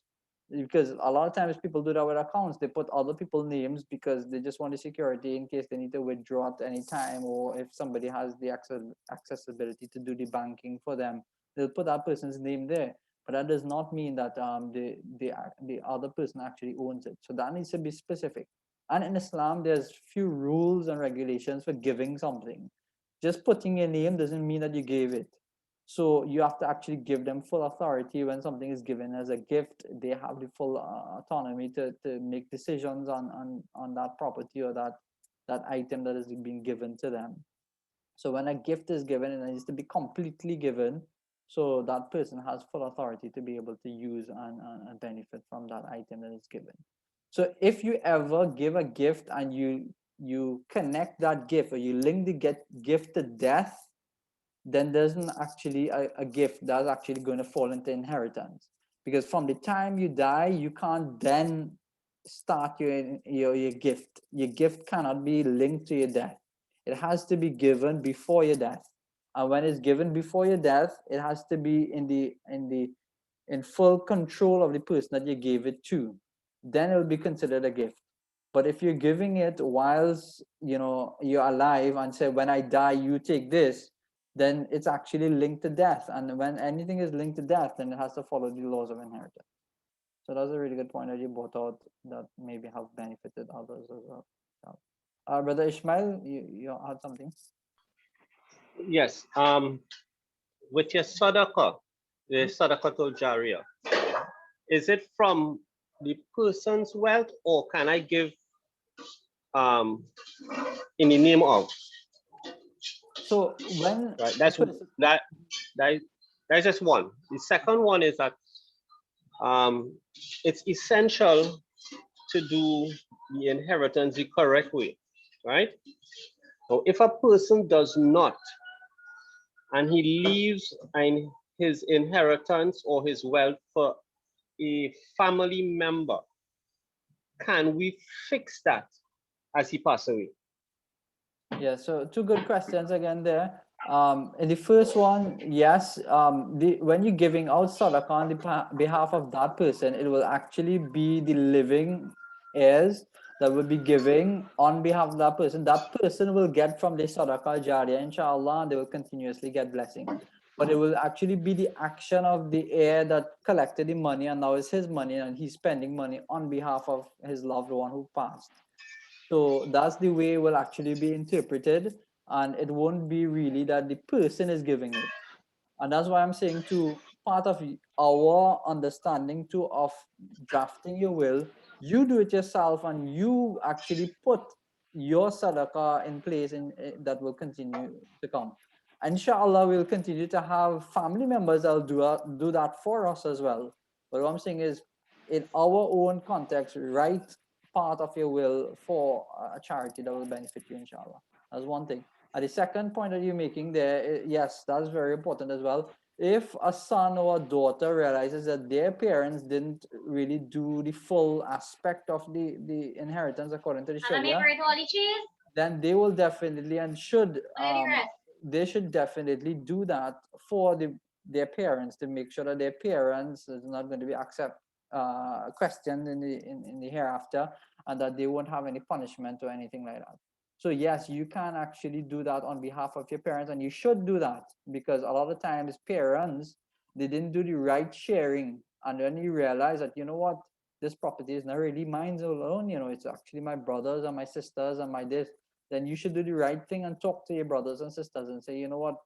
because a lot of times people do that with accounts. They put other people's names because they just want the security in case they need to withdraw at any time, or if somebody has the accessibility to do the banking for them, they'll put that person's name there. But that does not mean that the other person actually owns it. So that needs to be specific. And in Islam, there's few rules and regulations for giving something. Just putting your name doesn't mean that you gave it. So you have to actually give them full authority. When something is given as a gift, they have the full autonomy to make decisions on that property or that item that is being given to them. So when a gift is given, it needs to be completely given. So that person has full authority to be able to use and benefit from that item that is given. So if you ever give a gift and you connect that gift, or you link the gift to death, then there's not actually a gift that's actually going to fall into inheritance. Because from the time you die, you can't then start your gift. Your gift cannot be linked to your death. It has to be given before your death. And when it's given before your death, it has to be in full control of the person that you gave it to. Then it will be considered a gift. But if you're giving it whilst you're alive and say, when I die, you take this, then it's actually linked to death. And when anything is linked to death, then it has to follow the laws of inheritance. So that's a really good point that you brought out that maybe have benefited others as well. Brother Ishmael, you had something? Yes. With your sadaqah, the sadaqatul jariyah, is it from the person's wealth, or can I give in the name of? So when Right. That's just one. The second one is that it's essential to do the inheritance the correct way, right? So if a person does not, and he leaves his inheritance or his wealth for a family member, can we fix that as he passes away? Yeah, so two good questions again there. In the first one, yes, when you're giving out sadaqah on the behalf of that person, it will actually be the living heirs that will be giving on behalf of that person. That person will get from the sadaqah jariyah, inshallah, and they will continuously get blessing. But it will actually be the action of the heir that collected the money, and now it's his money, and he's spending money on behalf of his loved one who passed. So that's the way it will actually be interpreted, and it won't be really that the person is giving it. And that's why I'm saying too, part of our understanding too of drafting your will, you do it yourself and you actually put your sadaqah in place that will continue to come. Inshallah, we'll continue to have family members that'll do that for us as well. But what I'm saying is, in our own context, write part of your will for a charity that will benefit you, inshallah. That's one thing. And the second point that you're making there, yes, that's very important as well. If a son or a daughter realizes that their parents didn't really do the full aspect of the inheritance according to the Sharia, then they will definitely and should they should definitely do that for their parents, to make sure that their parents is not going to be questioned in the hereafter, and that they won't have any punishment or anything like that. So yes, you can actually do that on behalf of your parents, and you should do that, because a lot of times parents, they didn't do the right sharing, and then you realize that, you know what, this property is not really mine alone, it's actually my brothers and my sisters and my this. Then you should do the right thing and talk to your brothers and sisters and say, you know what,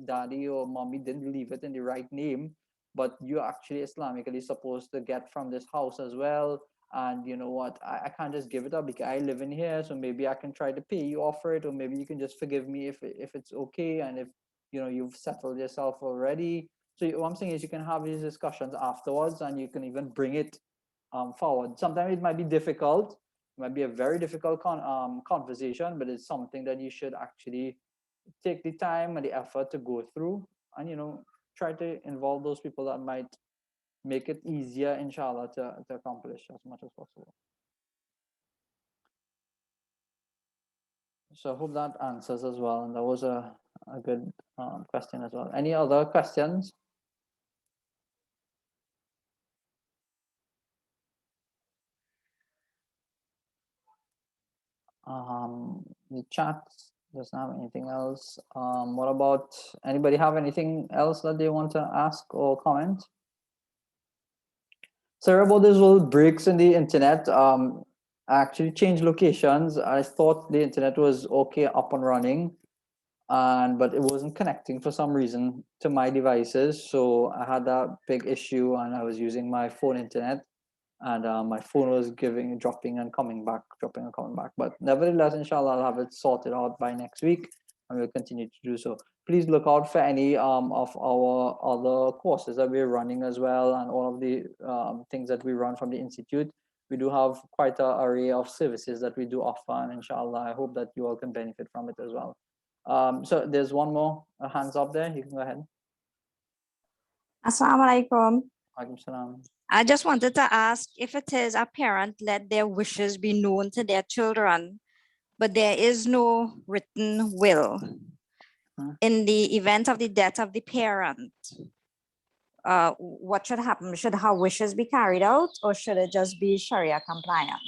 daddy or mommy didn't leave it in the right name, but you're actually Islamically supposed to get from this house as well. And you know what, I can't just give it up because I live in here, so maybe I can try to pay you off for it, or maybe you can just forgive me if it's okay, and if you've settled yourself already. So what I'm saying is, you can have these discussions afterwards, and you can even bring it forward. Sometimes it might be difficult, it might be a very difficult conversation, but it's something that you should actually take the time and the effort to go through, and try to involve those people that might make it easier, inshallah, to accomplish as much as possible. So I hope that answers as well, and that was a good question as well. Any other questions? The chat doesn't have anything else. What about anybody have anything else that they want to ask or comment? Sorry about these little breaks in the internet. I actually changed locations. I thought the internet was okay, up and running, but it wasn't connecting for some reason to my devices. So I had that big issue, and I was using my phone internet, and my phone was dropping and coming back, dropping and coming back. But nevertheless, inshallah, I'll have it sorted out by next week, and we'll continue to do so. please look out for any of our other courses that we're running as well, and all of the things that we run from the institute. We do have quite an array of services that we do offer, and inshallah, I hope that you all can benefit from it as well. So there's one more hands up there. You can go ahead. Assalamu alaikum. Alaikum salam. I just wanted to ask if it is a parent let their wishes be known to their children, but there is no written will. In the event of the death of the parent, what should happen? Should her wishes be carried out, or should it just be Sharia compliant?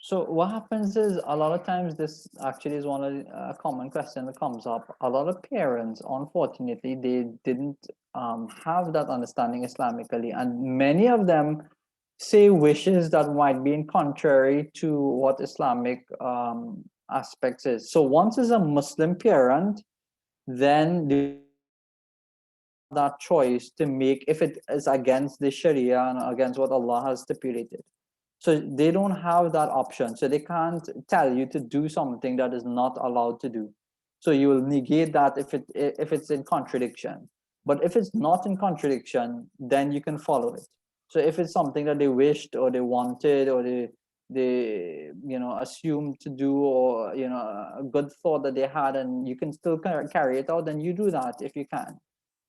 So what happens is, a lot of times, this actually is one of the common question that comes up. A lot of parents, unfortunately, they didn't have that understanding Islamically, and many of them say wishes that might be in contrary to what Islamic aspects is. So once is a Muslim parent, then that choice to make if it is against the Sharia and against what Allah has stipulated. So they don't have that option. So they can't tell you to do something that is not allowed to do. So you will negate that if it's in contradiction. But if it's not in contradiction, then you can follow it. So if it's something that they wished or they wanted or they assumed to do, or a good thought that they had, and you can still carry it out, then you do that if you can.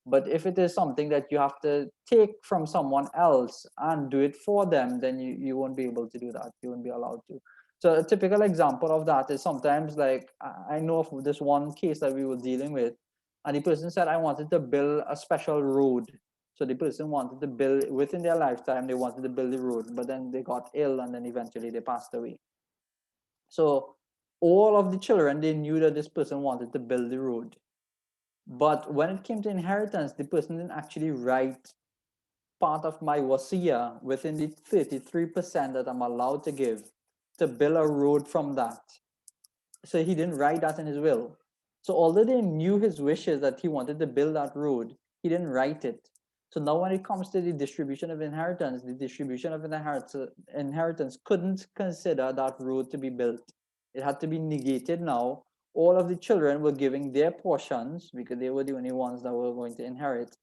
But if it is something that you have to take from someone else and do it for them, then you won't be able to do that. You won't be allowed to. So a typical example of that is sometimes, like, I know of this one case that we were dealing with, and the person said, I wanted to build a special road. So the person wanted to build, within their lifetime, they wanted to build the road, but then they got ill and then eventually they passed away. So all of the children, they knew that this person wanted to build the road. But when it came to inheritance, the person didn't actually write part of my wasiya within the 33% that I'm allowed to give to build a road from that. So he didn't write that in his will. So although they knew his wishes that he wanted to build that road, he didn't write it. So now when it comes to the distribution of inheritance, the distribution of inheritance couldn't consider that road to be built. It had to be negated now. All of the children were giving their portions because they were the only ones that were going to inherit.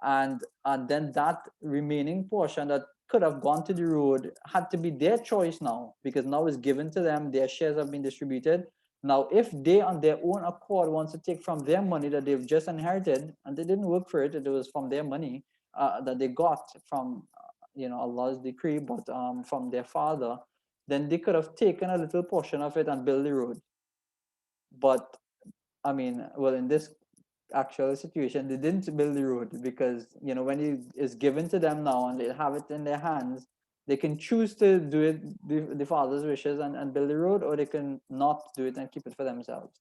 And then that remaining portion that could have gone to the road had to be their choice now, because now it's given to them, their shares have been distributed. Now, if they on their own accord wants to take from their money that they've just inherited, and they didn't work for it, it was from their money that they got from Allah's decree, but from their father, then they could have taken a little portion of it and built the road. But I mean, well, in this actual situation, they didn't build the road, because when it is given to them now and they have it in their hands, they can choose to do it the father's wishes and build the road, or they can not do it and keep it for themselves.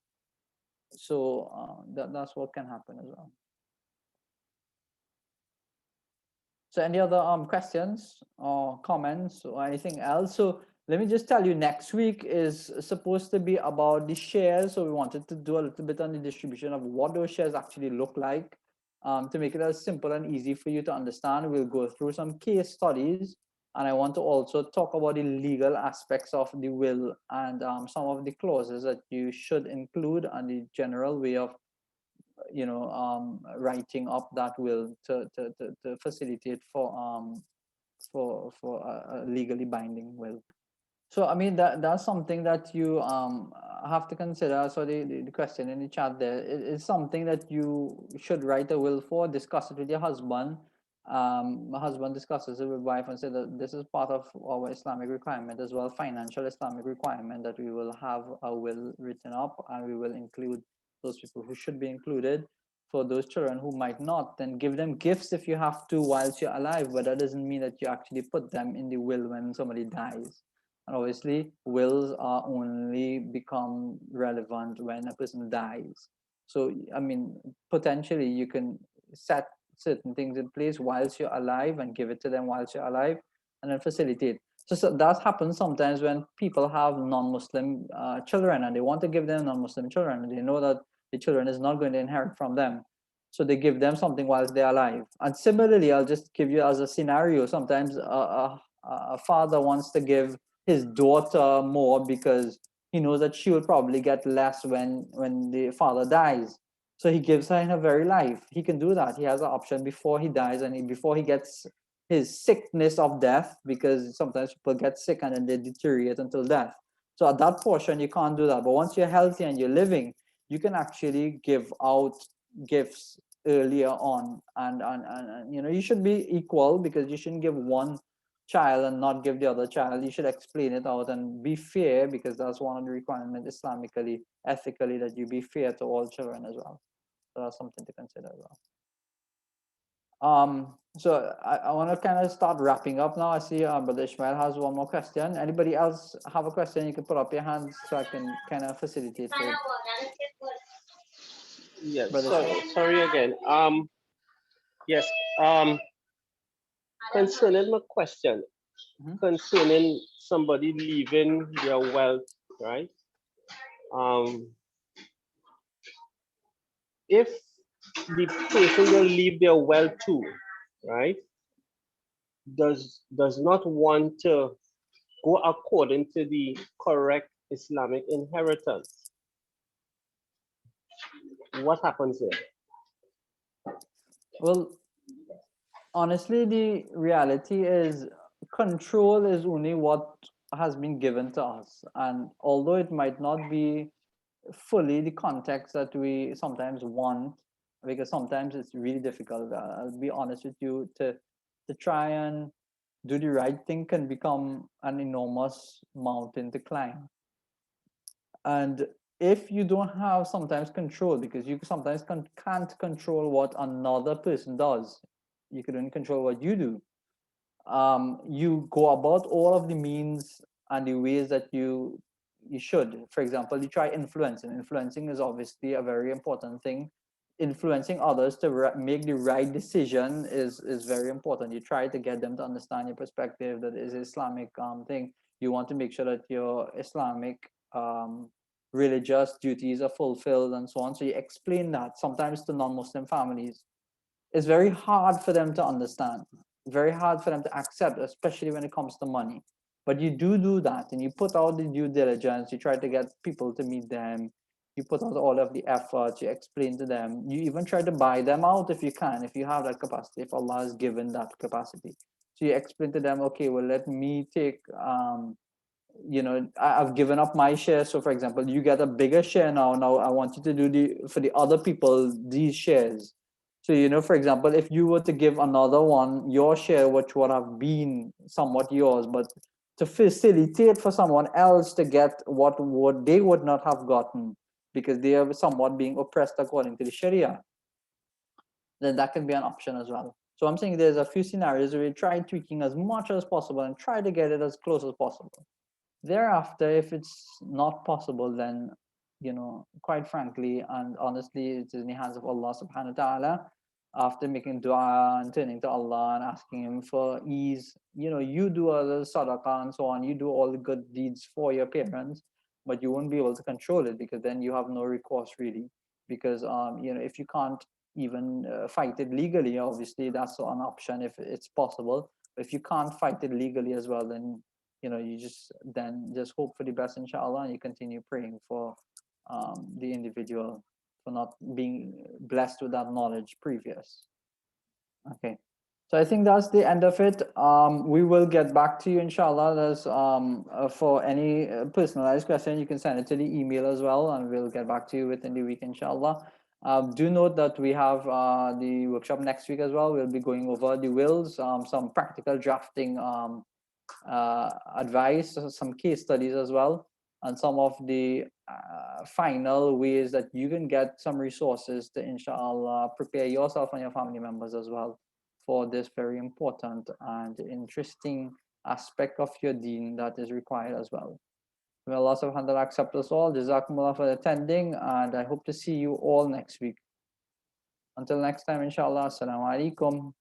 So that's what can happen as well. So any other questions or comments or anything else? So let me just tell you, next week is supposed to be about the shares. So we wanted to do a little bit on the distribution of what those shares actually look like, to make it as simple and easy for you to understand. We'll go through some case studies, and I want to also talk about the legal aspects of the will and some of the clauses that you should include, and the general way of writing up that will to facilitate for a legally binding will. So I mean, that's something that you have to consider. So the question in the chat there is something that you should write a will for, discuss it with your husband. My husband discusses it with wife and said that this is part of our Islamic requirement as well, financial Islamic requirement, that we will have a will written up, and we will include those people who should be included. For those children who might not, then give them gifts if you have to whilst you're alive, but that doesn't mean that you actually put them in the will when somebody dies. And obviously, wills are only become relevant when a person dies. So, I mean, potentially you can set certain things in place whilst you're alive and give it to them whilst you're alive, and then facilitate. So that happens sometimes when people have non-Muslim children, and they want to give them non-Muslim children, and they know that the children is not going to inherit from them. So they give them something whilst they're alive. And similarly, I'll just give you as a scenario, sometimes a father wants to give his daughter more because he knows that she will probably get less when the father dies. So he gives her in her very life. He can do that. He has an option before he dies and before he gets his sickness of death, because sometimes people get sick and then they deteriorate until death. So at that portion, you can't do that. But once you're healthy and you're living, you can actually give out gifts earlier on. And you know, you should be equal, because you shouldn't give one child and not give the other child. You should explain it out and be fair, because that's one of the requirements Islamically, ethically, that you be fair to all children as well. So that's something to consider as well. So I want to kind of start wrapping up now. I see Brother Ishmael has one more question. Anybody else have a question? You can put up your hands so I can kind of facilitate for Yes, Brother Ishmael. sorry again. Yes, concerning my question, Mhm. concerning somebody leaving their wealth, right? If the person will leave their wealth to, right, does not want to go according to the correct Islamic inheritance, what happens there? Well, honestly, the reality is control is only what has been given to us. And although it might not be fully the context that we sometimes want, because sometimes it's really difficult, I'll be honest with you, to try and do the right thing can become an enormous mountain to climb. And if you don't have sometimes control, because you sometimes can't control what another person does, you can only control what you do. You go about all of the means and the ways that you should. For example, you try influencing. Influencing is obviously a very important thing. Influencing others to make the right decision is very important. You try to get them to understand your perspective, that is Islamic thing. You want to make sure that your Islamic religious duties are fulfilled and so on. So you explain that sometimes to non-Muslim families. It's very hard for them to understand, very hard for them to accept, especially when it comes to money. But you do that, and you put out the due diligence. You try to get people to meet them. You put out all of the effort. You explain to them. You even try to buy them out if you can, if you have that capacity, if Allah has given that capacity. So you explain to them, okay, well, let me take you know, I've given up my share. So for example, you get a bigger share now. Now I want you to do for the other people these shares. So, you know, for example, if you were to give another one your share, which would have been somewhat yours, but to facilitate for someone else to get what they would not have gotten because they are somewhat being oppressed according to the Sharia, then that can be an option as well. So I'm saying there's a few scenarios where we try tweaking as much as possible and try to get it as close as possible. Thereafter, if it's not possible, then, you know, quite frankly and honestly, it's in the hands of Allah subhanahu wa ta'ala. After making dua and turning to Allah and asking Him for ease, you know, you do all the sadaqah and so on, you do all the good deeds for your parents, but you won't be able to control it, because then you have no recourse really. Because, you know, if you can't even fight it legally, obviously that's an option if it's possible. But if you can't fight it legally as well, then, you know, you just hope for the best, inshallah, and you continue praying for the individual for not being blessed with that knowledge previous. Okay, so I think that's the end of it. We will get back to you, inshallah. There's for any personalized question, you can send it to the email as well, and we'll get back to you within the week, inshallah. Do note that we have the workshop next week as well. We'll be going over the wills, some practical drafting advice, some case studies as well, and some of the final ways that you can get some resources to, inshallah, prepare yourself and your family members as well for this very important and interesting aspect of your deen that is required as well. May Allah subhanahu wa ta'ala accept us all. Jazakumullah for attending, and I hope to see you all next week. Until next time, inshallah. Assalamu alaikum.